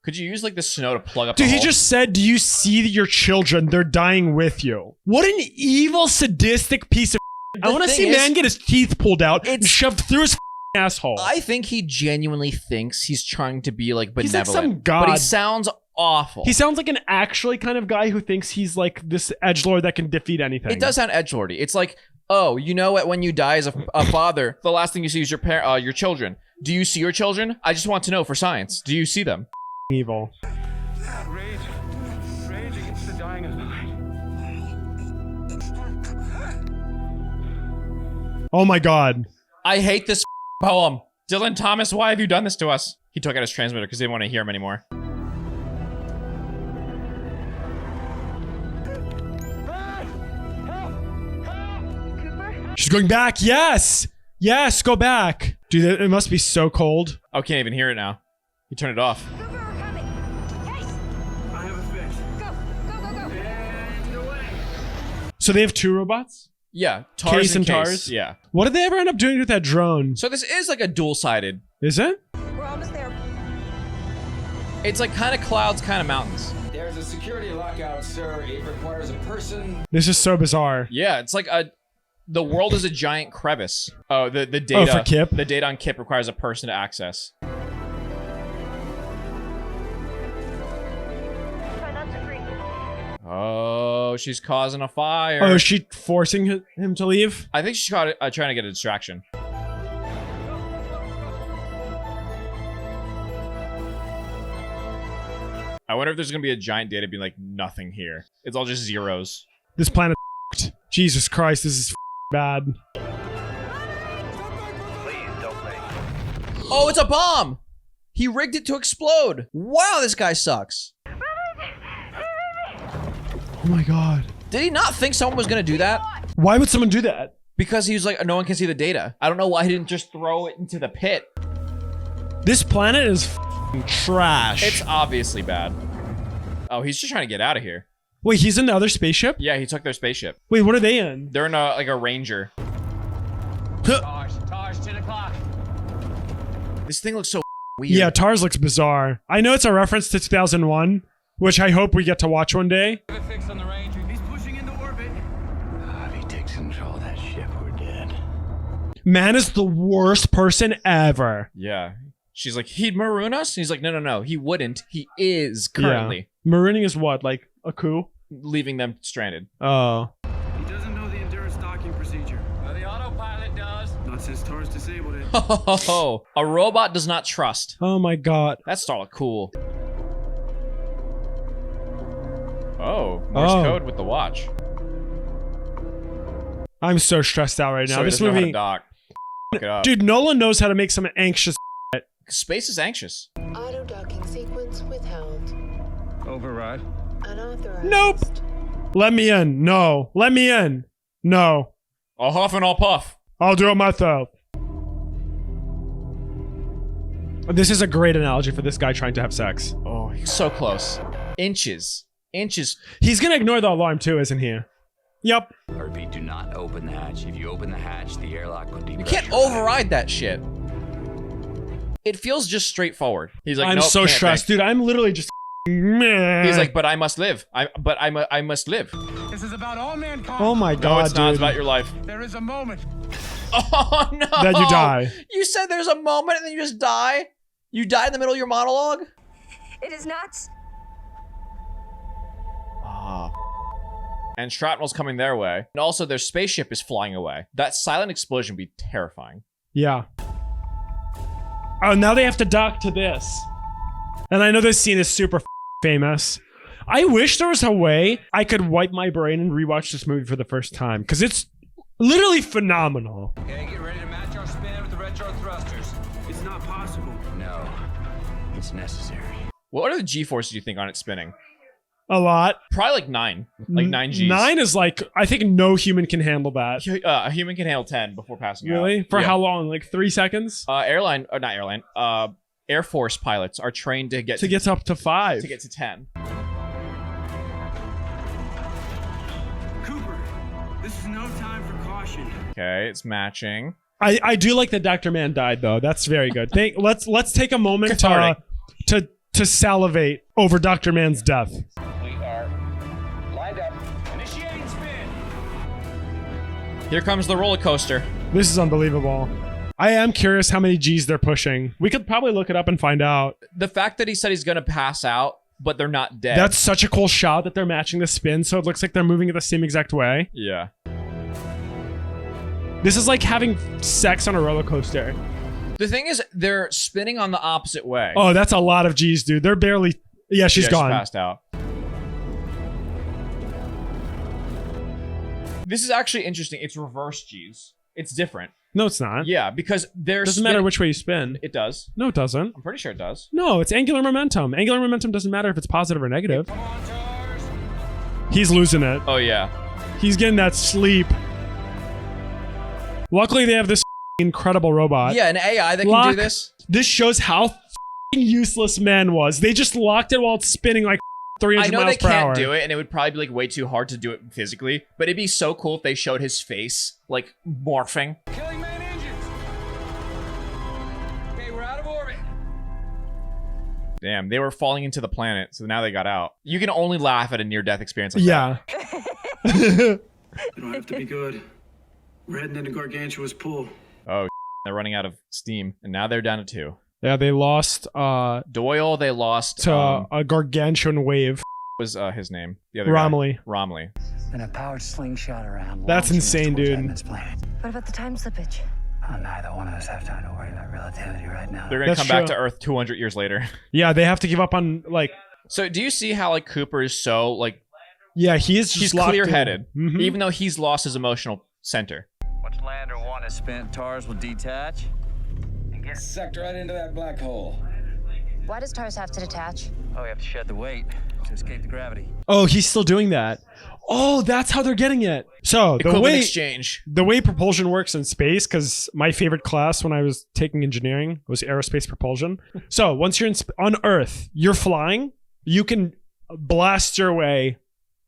[SPEAKER 2] Could you use like the snow to plug up
[SPEAKER 1] Dude,
[SPEAKER 2] the
[SPEAKER 1] he
[SPEAKER 2] hole?
[SPEAKER 1] just said, do you see your children? They're dying with you. What an evil, sadistic piece of I want to see man get his teeth pulled out and shoved through his asshole.
[SPEAKER 2] I think he genuinely thinks he's trying to be like benevolent.
[SPEAKER 1] He's like some god.
[SPEAKER 2] But he sounds awful.
[SPEAKER 1] He sounds like an actually kind of guy who thinks he's like this edgelord that can defeat anything.
[SPEAKER 2] It does sound edgelordy. It's like, oh, you know what? When you die as a father, the last thing you see is your children. Do you see your children? I just want to know for science. Do you see them?
[SPEAKER 1] Evil.
[SPEAKER 9] Rage against the dying of light.
[SPEAKER 1] Oh my god.
[SPEAKER 2] I hate this poem. Dylan Thomas, why have you done this to us? He took out his transmitter because they didn't want to hear him anymore.
[SPEAKER 1] She's going back. Yes. Yes, go back. Dude, it must be so cold.
[SPEAKER 2] Oh, can't even hear it now. He turned it off.
[SPEAKER 9] I have a fix. And away.
[SPEAKER 1] So they have two robots?
[SPEAKER 2] Yeah, Tars
[SPEAKER 1] Case
[SPEAKER 2] and
[SPEAKER 1] and
[SPEAKER 2] Case.
[SPEAKER 1] Tars?
[SPEAKER 2] Yeah.
[SPEAKER 1] What did they ever end up doing with that drone?
[SPEAKER 2] So this is like a dual-sided.
[SPEAKER 1] Is it?
[SPEAKER 17] We're almost there.
[SPEAKER 2] It's like kind of clouds, kind of mountains.
[SPEAKER 19] There's a security lockout, sir. It requires a person.
[SPEAKER 1] This is so bizarre.
[SPEAKER 2] Yeah, it's like the world is a giant crevice. Oh, the data.
[SPEAKER 1] Oh, for Kip?
[SPEAKER 2] The data on Kip requires a person to access. Oh, she's causing a fire.
[SPEAKER 1] Oh, is she forcing him to leave?
[SPEAKER 2] I think she's trying to get a distraction. I wonder if there's gonna be a giant data being like nothing here. It's all just zeros.
[SPEAKER 1] This planet Jesus Christ, this is bad.
[SPEAKER 2] Oh, it's a bomb! He rigged it to explode. Wow, this guy sucks.
[SPEAKER 1] Oh my god.
[SPEAKER 2] Did he not think someone was gonna do that?
[SPEAKER 1] Why would someone do that?
[SPEAKER 2] Because he was like, no one can see the data. I don't know why he didn't just throw it into the pit.
[SPEAKER 1] This planet is trash.
[SPEAKER 2] It's obviously bad. Oh, he's just trying to get out of here.
[SPEAKER 1] Wait, he's in the other spaceship?
[SPEAKER 2] Yeah, he took their spaceship.
[SPEAKER 1] Wait, what are they in?
[SPEAKER 2] They're in like a Ranger.
[SPEAKER 9] Tars, 10 o'clock.
[SPEAKER 2] This thing looks so weird.
[SPEAKER 1] Yeah, Tars looks bizarre. I know it's a reference to 2001, which I hope we get to watch one day.
[SPEAKER 9] Have a fix on the Ranger. He's pushing into orbit.
[SPEAKER 4] If he takes control of that ship, we're dead.
[SPEAKER 1] Man is the worst person ever.
[SPEAKER 2] Yeah. She's like, he'd maroon us? He's like, no. He wouldn't. He is currently.
[SPEAKER 1] Yeah. Marooning is what? Like a coup?
[SPEAKER 2] Leaving them stranded.
[SPEAKER 1] Oh.
[SPEAKER 9] He doesn't know the endurance docking procedure. Well, the autopilot does. Not since Tars disabled it.
[SPEAKER 2] Oh, a robot does not trust.
[SPEAKER 1] Oh my god.
[SPEAKER 2] That's started cool. Oh, Morse code with the watch.
[SPEAKER 1] I'm so stressed out right now.
[SPEAKER 2] So
[SPEAKER 1] This
[SPEAKER 2] know how to
[SPEAKER 1] movie,
[SPEAKER 2] dock. Fuck it up.
[SPEAKER 1] dude, Nolan knows how to make some anxious.
[SPEAKER 2] Space is anxious.
[SPEAKER 20] Auto docking sequence withheld.
[SPEAKER 9] Override.
[SPEAKER 20] Unauthorized.
[SPEAKER 1] Nope. Let me in. No. Let me in. No.
[SPEAKER 2] I'll huff and I'll puff.
[SPEAKER 1] I'll do it myself. This is a great analogy for this guy trying to have sex.
[SPEAKER 2] Oh, he's so close. Inches.
[SPEAKER 1] He's gonna ignore the alarm too, isn't he? Yep.
[SPEAKER 4] Repeat, do not open the hatch. If you open the hatch, the airlock will depressurize.
[SPEAKER 2] You can't override that shit. It feels just straightforward. He's like,
[SPEAKER 1] I'm
[SPEAKER 2] nope,
[SPEAKER 1] so
[SPEAKER 2] can't
[SPEAKER 1] stressed,
[SPEAKER 2] think.
[SPEAKER 1] dude. I'm literally just. Meh.
[SPEAKER 2] He's like, but I must live. I must live.
[SPEAKER 9] This is about all mankind.
[SPEAKER 1] Oh my god,
[SPEAKER 2] No, it's not.
[SPEAKER 1] dude.
[SPEAKER 2] It's about your life.
[SPEAKER 9] There is a moment.
[SPEAKER 2] Oh no!
[SPEAKER 1] That you die.
[SPEAKER 2] You said there's a moment and then you just die? You die in the middle of your monologue?
[SPEAKER 5] It is nuts.
[SPEAKER 2] Ah. And shrapnel's coming their way. And also their spaceship is flying away. That silent explosion would be terrifying.
[SPEAKER 1] Yeah. Oh, now they have to dock to this. And I know this scene is super famous. I wish there was a way I could wipe my brain and rewatch this movie for the first time. Because it's literally phenomenal.
[SPEAKER 19] Okay, get ready to match our spin with the retro thrusters.
[SPEAKER 9] It's not possible.
[SPEAKER 4] No, it's necessary.
[SPEAKER 2] What are the G-forces you think on it spinning?
[SPEAKER 1] A lot.
[SPEAKER 2] Probably like 9. Like 9 Gs.
[SPEAKER 1] 9 is like, I think no human can handle that.
[SPEAKER 2] A human can handle 10 before passing out.
[SPEAKER 1] Really? For
[SPEAKER 2] Yeah.
[SPEAKER 1] how long? Like 3 seconds?
[SPEAKER 2] Air Force pilots are trained to get
[SPEAKER 1] up to 5.
[SPEAKER 2] To get to 10.
[SPEAKER 9] Cooper, this is no time for caution.
[SPEAKER 2] Okay, it's matching.
[SPEAKER 1] I do like that Dr. Man died though. That's very good. Let's take a moment
[SPEAKER 2] Cathartic.
[SPEAKER 1] to to salivate over Dr. Man's death.
[SPEAKER 9] We are lined up. Initiating spin.
[SPEAKER 2] Here comes the roller coaster.
[SPEAKER 1] This is unbelievable. I am curious how many G's they're pushing. We could probably look it up and find out.
[SPEAKER 2] The fact that he said he's gonna pass out, but they're not dead.
[SPEAKER 1] That's such a cool shot that they're matching the spin, so it looks like they're moving it the same exact way.
[SPEAKER 2] Yeah.
[SPEAKER 1] This is like having sex on a roller coaster.
[SPEAKER 2] The thing is, they're spinning on the opposite way.
[SPEAKER 1] Oh, that's a lot of G's, dude. They're barely... Yeah, she's gone.
[SPEAKER 2] She passed out. This is actually interesting. It's reverse G's. It's different.
[SPEAKER 1] No, it's not.
[SPEAKER 2] Yeah, because there's...
[SPEAKER 1] Doesn't matter which way you spin.
[SPEAKER 2] It does.
[SPEAKER 1] No, it doesn't.
[SPEAKER 2] I'm pretty sure it does.
[SPEAKER 1] No, it's angular momentum. Angular momentum doesn't matter if it's positive or negative. He's losing it.
[SPEAKER 2] Oh, yeah.
[SPEAKER 1] He's getting that sleep. Luckily, they have this incredible robot.
[SPEAKER 2] Yeah, an AI that can do this.
[SPEAKER 1] This shows how useless man was. They just locked it while it's spinning like 300
[SPEAKER 2] I know
[SPEAKER 1] miles
[SPEAKER 2] they
[SPEAKER 1] per hour.
[SPEAKER 2] can't do it, and it would probably be like way too hard to do it physically, but it'd be so cool if they showed his face, like, morphing.
[SPEAKER 9] Killing main engines. Okay, we're out of orbit.
[SPEAKER 2] Damn, they were falling into the planet, so now they got out. You can only laugh at a near-death experience like
[SPEAKER 1] Yeah.
[SPEAKER 18] You don't have to be good. We're heading into Gargantua's pool.
[SPEAKER 2] Oh, they're running out of steam, and now they're down to 2.
[SPEAKER 1] Yeah, they lost
[SPEAKER 2] Doyle, they lost
[SPEAKER 1] to a gargantuan wave.
[SPEAKER 2] Was his name? The other
[SPEAKER 1] Romilly.
[SPEAKER 2] guy. Romilly.
[SPEAKER 4] And a powered slingshot around.
[SPEAKER 1] That's insane, dude.
[SPEAKER 17] What about the time slippage?
[SPEAKER 4] Neither one of us have time to worry about relativity right now.
[SPEAKER 2] They're gonna
[SPEAKER 1] That's
[SPEAKER 2] come back
[SPEAKER 1] true.
[SPEAKER 2] to Earth 200 years later.
[SPEAKER 1] Yeah, they have to give up on like.
[SPEAKER 2] So do you see how like Cooper is so like?
[SPEAKER 1] Yeah, he's
[SPEAKER 2] clear-headed,
[SPEAKER 1] Mm-hmm.
[SPEAKER 2] even though he's lost his emotional center.
[SPEAKER 19] Once Lander 1 is spent, TARS will detach and get sucked right into that black hole.
[SPEAKER 17] Why does TARS have to detach?
[SPEAKER 19] Oh, we have to shed the weight to escape the gravity.
[SPEAKER 1] Oh, he's still doing that. Oh, that's how they're getting it. So the
[SPEAKER 2] Equivalent
[SPEAKER 1] way
[SPEAKER 2] exchange.
[SPEAKER 1] the way propulsion works in space, because my favorite class when I was taking engineering was aerospace propulsion. So once you're on Earth, you're flying, you can blast your way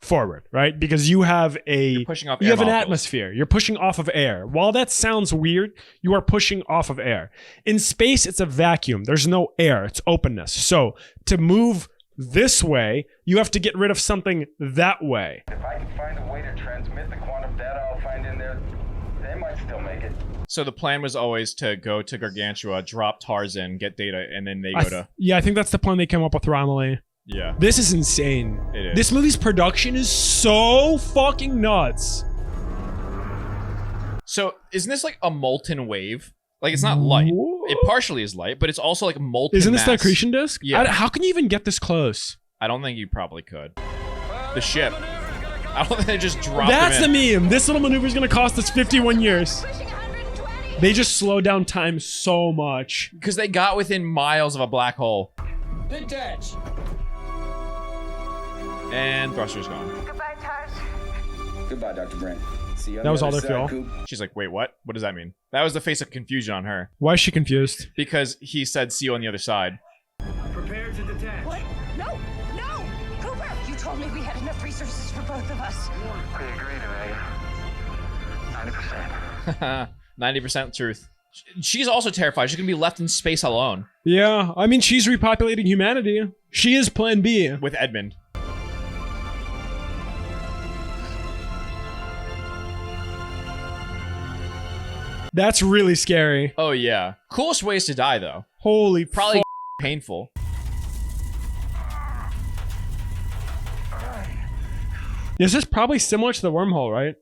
[SPEAKER 1] forward, right? Because you have
[SPEAKER 2] You're pushing off
[SPEAKER 1] you
[SPEAKER 2] air
[SPEAKER 1] have an
[SPEAKER 2] molecules.
[SPEAKER 1] atmosphere. You're pushing off of air. While that sounds weird, you are pushing off of air. In space, it's a vacuum. There's no air. It's openness. So to move this way, you have to get rid of something that way.
[SPEAKER 9] If I can find a way to transmit the quantum data I'll find in there, they might still make it.
[SPEAKER 2] So the plan was always to go to Gargantua, drop TARS in, get data, and then they go to...
[SPEAKER 1] Yeah, I think that's the plan they came up with Romilly.
[SPEAKER 2] Yeah.
[SPEAKER 1] This is insane.
[SPEAKER 2] It is.
[SPEAKER 1] This movie's production is so fucking nuts.
[SPEAKER 2] So isn't this like a molten wave? Like it's not light. It partially is light, but it's also like molten
[SPEAKER 1] Isn't this the
[SPEAKER 2] mass.
[SPEAKER 1] accretion disk?
[SPEAKER 2] Yeah.
[SPEAKER 1] How can you even get this close?
[SPEAKER 2] I don't think you probably could. The ship. I don't think they just dropped
[SPEAKER 1] That's
[SPEAKER 2] them
[SPEAKER 1] the
[SPEAKER 2] in.
[SPEAKER 1] meme. This little maneuver is going to cost us 51 years. They just slow down time so much.
[SPEAKER 2] Because they got within miles of a black hole.
[SPEAKER 9] Detach.
[SPEAKER 2] And thruster's gone.
[SPEAKER 17] Goodbye, TARS.
[SPEAKER 19] Goodbye, Dr. Brent. See you on
[SPEAKER 1] That
[SPEAKER 19] the
[SPEAKER 1] was all
[SPEAKER 19] other
[SPEAKER 1] their
[SPEAKER 19] side,
[SPEAKER 1] fuel.
[SPEAKER 19] Coop.
[SPEAKER 2] She's like, wait, what? What does that mean? That was the face of confusion on her.
[SPEAKER 1] Why is she confused?
[SPEAKER 2] Because he said, see you on the other side.
[SPEAKER 18] Prepare to detach.
[SPEAKER 17] What? No! No! Cooper! You told me we had enough resources for both of us.
[SPEAKER 9] We agreed, Amelia. 90%.
[SPEAKER 2] 90% truth. She's also terrified. She's going to be left in space alone.
[SPEAKER 1] Yeah, I mean, she's repopulating humanity. She is Plan B.
[SPEAKER 2] With Edmund.
[SPEAKER 1] That's really scary.
[SPEAKER 2] Oh, yeah. Coolest ways to die, though.
[SPEAKER 1] Holy
[SPEAKER 2] Probably painful.
[SPEAKER 1] This is probably similar to the wormhole, right?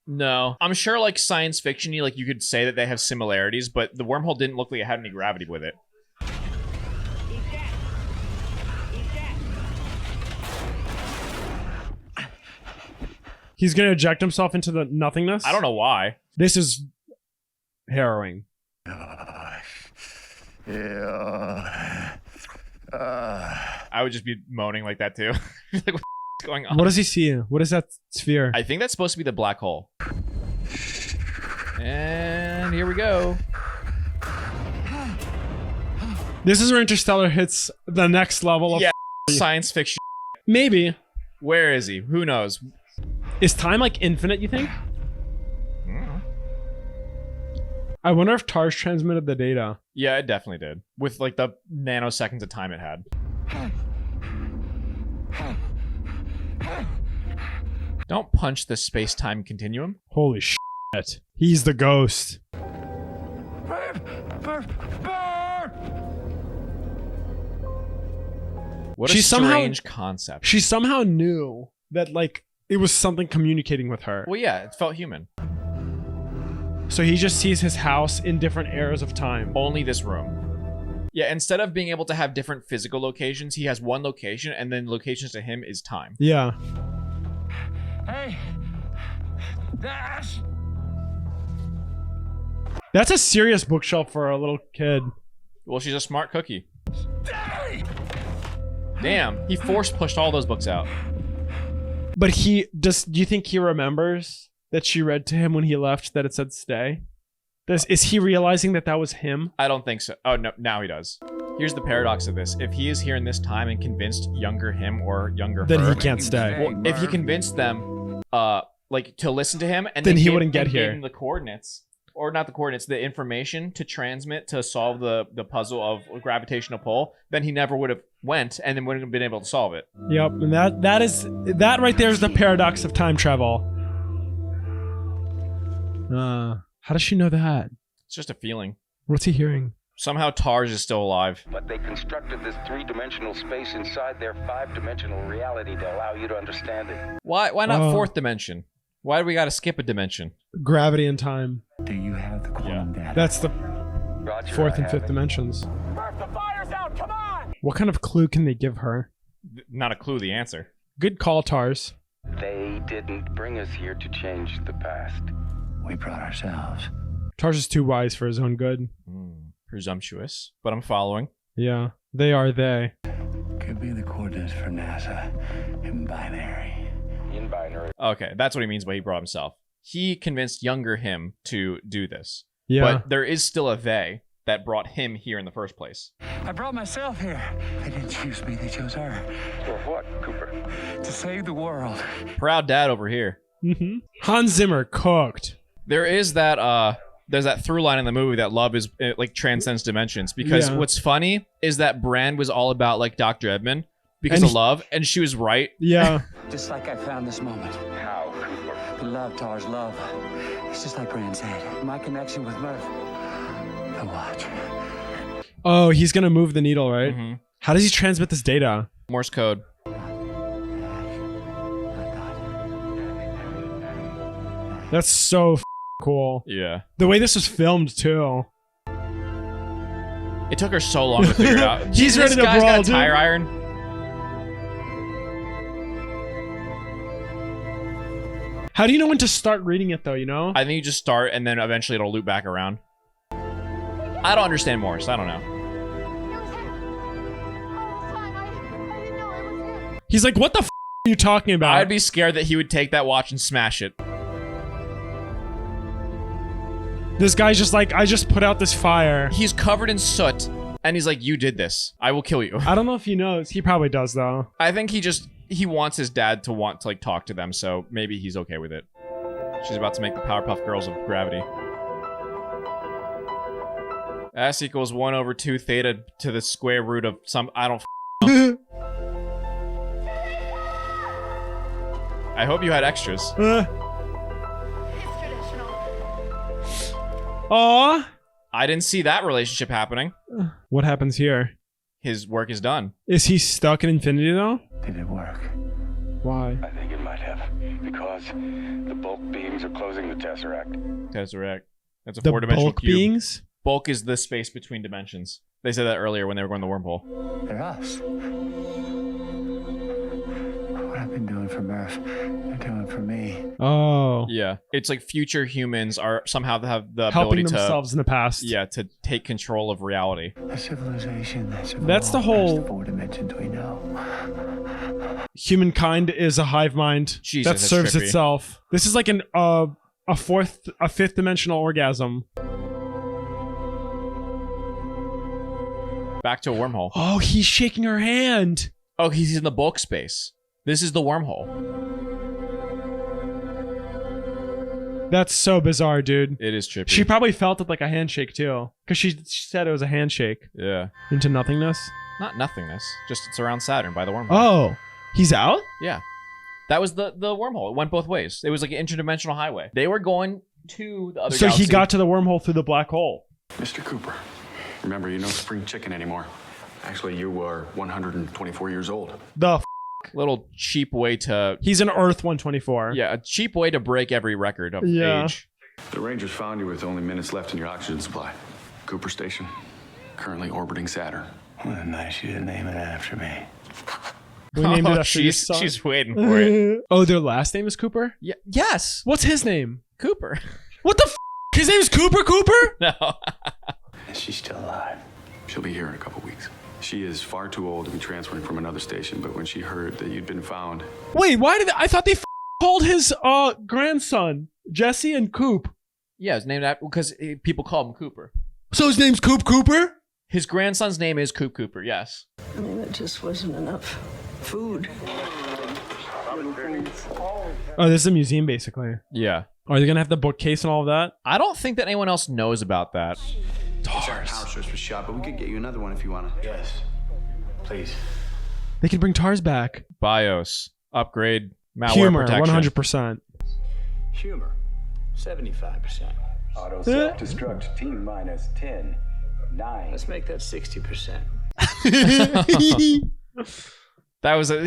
[SPEAKER 2] No. I'm sure, like, science fiction-y, like, you could say that they have similarities, but the wormhole didn't look like it had any gravity with it.
[SPEAKER 1] He's going to eject himself into the nothingness?
[SPEAKER 2] I don't know why.
[SPEAKER 1] This is harrowing.
[SPEAKER 2] I would just be moaning like that, too. Like, what's going on?
[SPEAKER 1] What does he see? What is that sphere?
[SPEAKER 2] I think that's supposed to be the black hole. And here we go.
[SPEAKER 1] This is where Interstellar hits the next level of...
[SPEAKER 2] Yeah, science fiction.
[SPEAKER 1] Maybe.
[SPEAKER 2] Where is he? Who knows?
[SPEAKER 1] Is time like infinite, you think? I wonder if TARS transmitted the data.
[SPEAKER 2] Yeah, it definitely did. With like the nanoseconds of time it had. Don't punch the space-time continuum.
[SPEAKER 1] Holy shit. He's the ghost.
[SPEAKER 2] What a strange concept.
[SPEAKER 1] She somehow knew that, like, it was something communicating with her.
[SPEAKER 2] Well, yeah, it felt human.
[SPEAKER 1] So he just sees his house in different eras of time.
[SPEAKER 2] Only this room. Yeah, instead of being able to have different physical locations, he has one location, and then locations to him is time.
[SPEAKER 1] Yeah.
[SPEAKER 9] Hey! Dash!
[SPEAKER 1] That's a serious bookshelf for a little kid.
[SPEAKER 2] Well, she's a smart cookie. Damn, he force pushed all those books out.
[SPEAKER 1] But do you think he remembers that she read to him when he left that it said stay? Is he realizing that that was him?
[SPEAKER 2] I don't think so. Oh, no, now he does. Here's the paradox of this. If he is here in this time and convinced younger him or younger her...
[SPEAKER 1] Then he can't stay.
[SPEAKER 2] Well, if he convinced them, like, to listen to him... and
[SPEAKER 1] then he wouldn't get
[SPEAKER 2] gave
[SPEAKER 1] here.
[SPEAKER 2] Him the coordinates, or not the coordinates, the information to transmit to solve the puzzle of gravitational pull, then he never would have went and then wouldn't have been able to solve it.
[SPEAKER 1] Yep, and that right there is the paradox of time travel. How does she know that?
[SPEAKER 2] It's just a feeling.
[SPEAKER 1] What's he hearing?
[SPEAKER 2] Somehow Tarj is still alive.
[SPEAKER 21] But they constructed this three-dimensional space inside their five-dimensional reality to allow you to understand it.
[SPEAKER 2] Why not fourth dimension? Why do we gotta skip a dimension?
[SPEAKER 1] Gravity and time.
[SPEAKER 4] Do you have the quantum data?
[SPEAKER 1] That's the
[SPEAKER 21] Roger,
[SPEAKER 1] fourth
[SPEAKER 21] I
[SPEAKER 1] and fifth
[SPEAKER 21] have it.
[SPEAKER 1] dimensions.
[SPEAKER 9] Murph, the fire's out! Come on!
[SPEAKER 1] What kind of clue can they give her?
[SPEAKER 2] Not a clue, the answer.
[SPEAKER 1] Good call, Tars.
[SPEAKER 21] They didn't bring us here to change the past.
[SPEAKER 4] We brought ourselves.
[SPEAKER 1] Tars is too wise for his own good.
[SPEAKER 2] Presumptuous, but I'm following.
[SPEAKER 1] Yeah, they are they.
[SPEAKER 4] Could be the coordinates for NASA in binary.
[SPEAKER 21] In binary.
[SPEAKER 2] Okay, that's what he means by he brought himself. He convinced younger him to do this.
[SPEAKER 1] Yeah.
[SPEAKER 2] But there is still a they that brought him here in the first place.
[SPEAKER 9] I brought myself here.
[SPEAKER 4] They didn't choose me, they chose her.
[SPEAKER 21] For what, Cooper?
[SPEAKER 9] To save the world.
[SPEAKER 2] Proud dad over here.
[SPEAKER 1] Mm-hmm. Hans Zimmer cooked.
[SPEAKER 2] There is that there's that through line in the movie that love is like transcends dimensions, because what's funny is that Brand was all about like Dr. Edmund because of love, and she was right.
[SPEAKER 1] Yeah.
[SPEAKER 9] Just like I found this moment.
[SPEAKER 21] How, Cooper?
[SPEAKER 9] Love, Tar's love. It's just like Brand said. My connection with Murph. The watch.
[SPEAKER 1] Oh, he's gonna move the needle, right?
[SPEAKER 2] Mm-hmm.
[SPEAKER 1] How does he transmit this data?
[SPEAKER 2] Morse code.
[SPEAKER 1] That's so cool.
[SPEAKER 2] Yeah.
[SPEAKER 1] The way this was filmed too.
[SPEAKER 2] It took her so long to figure it out.
[SPEAKER 1] He's
[SPEAKER 2] This
[SPEAKER 1] ready to
[SPEAKER 2] guy's
[SPEAKER 1] brawl,
[SPEAKER 2] got a tire
[SPEAKER 1] dude.
[SPEAKER 2] iron.
[SPEAKER 1] How do you know when to start reading it though, you know?
[SPEAKER 2] I think you just start and then eventually it'll loop back around. I don't understand Morse. I don't know.
[SPEAKER 1] He's like, what the f are you talking about?
[SPEAKER 2] I'd be scared that he would take that watch and smash it.
[SPEAKER 1] This guy's just like, I just put out this fire.
[SPEAKER 2] He's covered in soot and he's like, you did this. I will kill you.
[SPEAKER 1] I don't know if he knows. He probably does though.
[SPEAKER 2] I think he wants his dad to want to like talk to them, so maybe he's okay with it. She's about to make the Powerpuff Girls of gravity. S equals 1 over 2 theta to the square root of some, I don't know. I hope you had extras.
[SPEAKER 1] Aw.
[SPEAKER 2] I didn't see that relationship happening.
[SPEAKER 1] What happens here?
[SPEAKER 2] His work is done.
[SPEAKER 1] Is he stuck in infinity though?
[SPEAKER 4] Did it work?
[SPEAKER 1] Why?
[SPEAKER 21] I think it might have. Because the bulk beams are closing the Tesseract.
[SPEAKER 2] Tesseract. That's a
[SPEAKER 1] The
[SPEAKER 2] four-dimensional
[SPEAKER 1] bulk
[SPEAKER 2] cube.
[SPEAKER 1] beings?
[SPEAKER 2] Bulk is the space between dimensions. They said that earlier when they were going to the wormhole.
[SPEAKER 4] They're us. What I've been doing for Murph, they're doing for me.
[SPEAKER 1] Oh.
[SPEAKER 2] Yeah. It's like future humans are somehow have the
[SPEAKER 1] Helping
[SPEAKER 2] ability
[SPEAKER 1] themselves in the past.
[SPEAKER 2] Yeah, to take control of reality.
[SPEAKER 4] A civilization
[SPEAKER 1] That's the whole...
[SPEAKER 4] the 4 dimensions we know.
[SPEAKER 1] Humankind is a hive mind
[SPEAKER 2] Jesus,
[SPEAKER 1] that
[SPEAKER 2] that's
[SPEAKER 1] serves
[SPEAKER 2] trippy.
[SPEAKER 1] itself. This is like a fifth dimensional orgasm.
[SPEAKER 2] Back to a wormhole.
[SPEAKER 1] Oh, he's shaking her hand.
[SPEAKER 2] Oh, he's in the bulk space. This is the wormhole.
[SPEAKER 1] That's so bizarre, dude.
[SPEAKER 2] It is trippy.
[SPEAKER 1] She probably felt it like a handshake too, because she said it was a handshake
[SPEAKER 2] Yeah.
[SPEAKER 1] into nothingness.
[SPEAKER 2] Not nothingness. Just it's around Saturn by the wormhole.
[SPEAKER 1] Oh, he's out?
[SPEAKER 2] Yeah. That was the wormhole. It went both ways. It was like an interdimensional highway. They were going to the other
[SPEAKER 1] So
[SPEAKER 2] galaxy.
[SPEAKER 1] he got to the wormhole through the black hole.
[SPEAKER 6] Mr. Cooper, remember, you're no spring chicken anymore. Actually, you are 124 years old.
[SPEAKER 1] The
[SPEAKER 2] little cheap way to...
[SPEAKER 1] He's an Earth 124.
[SPEAKER 2] Yeah, a cheap way to break every record of age.
[SPEAKER 6] The Rangers found you with only minutes left in your oxygen supply. Cooper Station, currently orbiting Saturn.
[SPEAKER 4] Well, nice you to name it after me.
[SPEAKER 1] We named it after your son.
[SPEAKER 2] She's waiting for it.
[SPEAKER 1] Oh, their last name is Cooper?
[SPEAKER 2] Yeah. Yes.
[SPEAKER 1] What's his name?
[SPEAKER 2] Cooper.
[SPEAKER 1] What the f? His name's Cooper Cooper?
[SPEAKER 2] No.
[SPEAKER 4] Is she still alive?
[SPEAKER 6] She'll be here in a couple weeks. She is far too old to be transferring from another station, but when she heard that you'd been found...
[SPEAKER 1] Wait, why did I thought they called his grandson Jesse and Coop?
[SPEAKER 2] Yeah, his name that because people call him Cooper.
[SPEAKER 1] So his name's Coop Cooper?
[SPEAKER 2] His grandson's name is Coop Cooper, yes.
[SPEAKER 20] I mean, it just wasn't enough food.
[SPEAKER 1] Oh, this is a museum, basically.
[SPEAKER 2] Yeah.
[SPEAKER 1] Are they going to have the bookcase and all of that?
[SPEAKER 2] I don't think that anyone else knows about that.
[SPEAKER 22] Our power source was shot, but we could get you another one if you want to.
[SPEAKER 4] Yes. Please.
[SPEAKER 1] They can bring TARS back.
[SPEAKER 2] BIOS. Upgrade. Malware
[SPEAKER 1] Humor,
[SPEAKER 2] protection.
[SPEAKER 1] 100%.
[SPEAKER 4] Humor, 75%.
[SPEAKER 22] Auto self-destruct, T-minus 10, 9.
[SPEAKER 4] Let's make that 60%.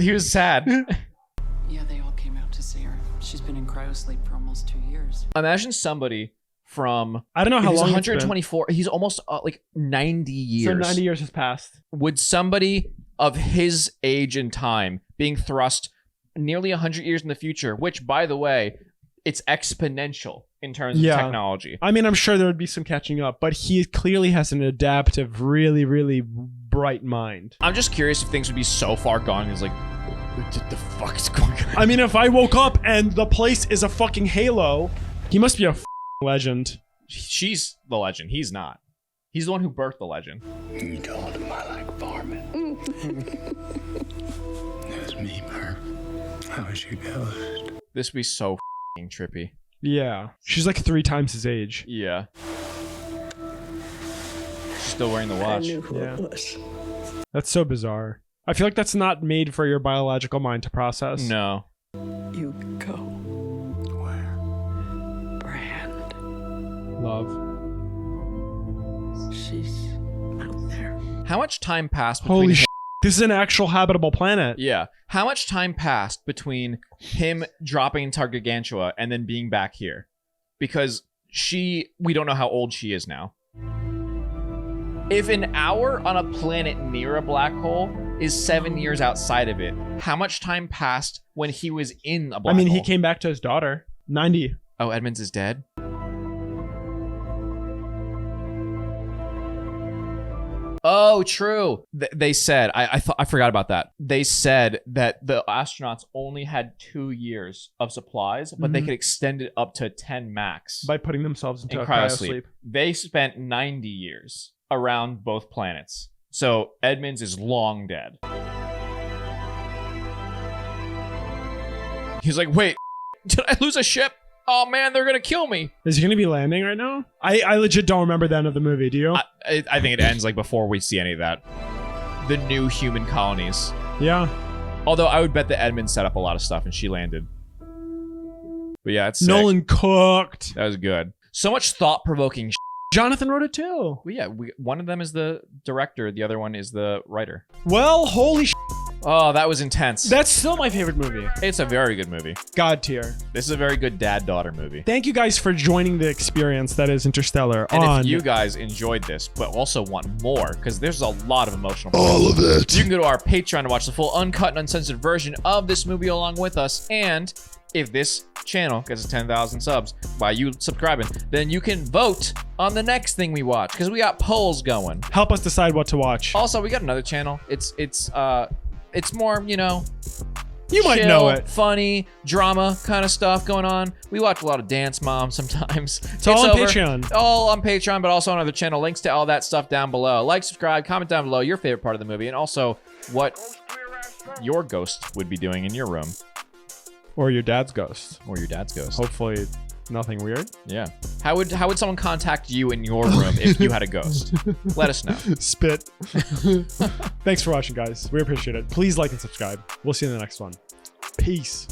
[SPEAKER 2] He was sad.
[SPEAKER 23] Yeah, they all came out to see her. She's been in cryosleep for almost 2 years.
[SPEAKER 2] Imagine somebody from...
[SPEAKER 1] I don't know how
[SPEAKER 2] he's
[SPEAKER 1] long
[SPEAKER 2] 124. He's almost like 90 years.
[SPEAKER 1] So 90 years has passed.
[SPEAKER 2] Would somebody of his age and time being thrust nearly 100 years in the future, which, by the way, it's exponential in terms of technology.
[SPEAKER 1] I mean, I'm sure there would be some catching up, but he clearly has an adaptive, really, really bright mind.
[SPEAKER 2] I'm just curious if things would be so far gone. It's like, what the fuck is going on?
[SPEAKER 1] I mean, if I woke up and the place is a fucking halo, he must be a legend.
[SPEAKER 2] She's the legend. He's not. He's the one who birthed the legend.
[SPEAKER 4] You told him I like farming. That's me, Merv. How was your ghost?
[SPEAKER 2] This would be so f***ing trippy.
[SPEAKER 1] Yeah. She's like 3 times his age.
[SPEAKER 2] Yeah. She's still wearing the watch.
[SPEAKER 20] I knew who it was.
[SPEAKER 1] That's so bizarre. I feel like that's not made for your biological mind to process.
[SPEAKER 2] No.
[SPEAKER 20] You go.
[SPEAKER 4] Where?
[SPEAKER 20] Brand.
[SPEAKER 1] Love.
[SPEAKER 20] She's out there.
[SPEAKER 2] How much time passed between
[SPEAKER 1] Holy
[SPEAKER 2] him-
[SPEAKER 1] shit. This is an actual habitable planet.
[SPEAKER 2] Yeah. How much time passed between him dropping into Gargantua and then being back here? Because we don't know how old she is now. If an hour on a planet near a black hole is 7 years outside of it, how much time passed when he was in a black hole?
[SPEAKER 1] He came back to his daughter. 90.
[SPEAKER 2] Oh, Edmonds is dead? Oh, true. They said, I forgot about that. They said that the astronauts only had 2 years of supplies, but they could extend it up to 10 max.
[SPEAKER 1] By putting themselves into
[SPEAKER 2] in
[SPEAKER 1] a
[SPEAKER 2] cryosleep.
[SPEAKER 1] cryosleep.
[SPEAKER 2] They spent 90 years around both planets. So Edmonds is long dead. He's like, wait, did I lose a ship? Oh man, they're gonna kill me.
[SPEAKER 1] Is he gonna be landing right now? I legit don't remember the end of the movie. Do you?
[SPEAKER 2] I think it ends like before we see any of that. The new human colonies.
[SPEAKER 1] Yeah.
[SPEAKER 2] Although I would bet that Edmund set up a lot of stuff and she landed. But yeah, it's sick.
[SPEAKER 1] Nolan cooked.
[SPEAKER 2] That was good. So much thought-provoking.
[SPEAKER 1] Jonathan wrote it too.
[SPEAKER 2] Well, yeah, one of them is the director, the other one is the writer.
[SPEAKER 1] Well, holy sh**.
[SPEAKER 2] Oh, that was intense.
[SPEAKER 1] That's still my favorite movie.
[SPEAKER 2] It's a very good movie.
[SPEAKER 1] God tier.
[SPEAKER 2] This is a very good dad-daughter movie.
[SPEAKER 1] Thank you guys for joining the experience that is Interstellar.
[SPEAKER 2] And if you guys enjoyed this, but also want more, because there's a lot of emotional
[SPEAKER 1] All of it.
[SPEAKER 2] You can go to our Patreon to watch the full uncut and uncensored version of this movie along with us. And if this channel gets 10,000 subs by you subscribing, then you can vote on the next thing we watch, because we got polls going.
[SPEAKER 1] Help us decide what to watch.
[SPEAKER 2] Also, we got another channel. It's more, you know,
[SPEAKER 1] you might
[SPEAKER 2] chill,
[SPEAKER 1] know it.
[SPEAKER 2] Funny, drama kind of stuff going on. We watch a lot of Dance Mom sometimes.
[SPEAKER 1] It's all on Patreon.
[SPEAKER 2] All on Patreon, but also on other channel. Links to all that stuff down below. Like, subscribe, comment down below your favorite part of the movie, and also what your ghost would be doing in your room.
[SPEAKER 1] Or your dad's ghost.
[SPEAKER 2] Or your dad's ghost.
[SPEAKER 1] Hopefully Nothing weird.
[SPEAKER 2] Yeah. How would someone contact you in your room if you had a ghost? Let us know.
[SPEAKER 1] Spit. Thanks for watching, guys. We appreciate it. Please like and subscribe. We'll see you in the next one. Peace.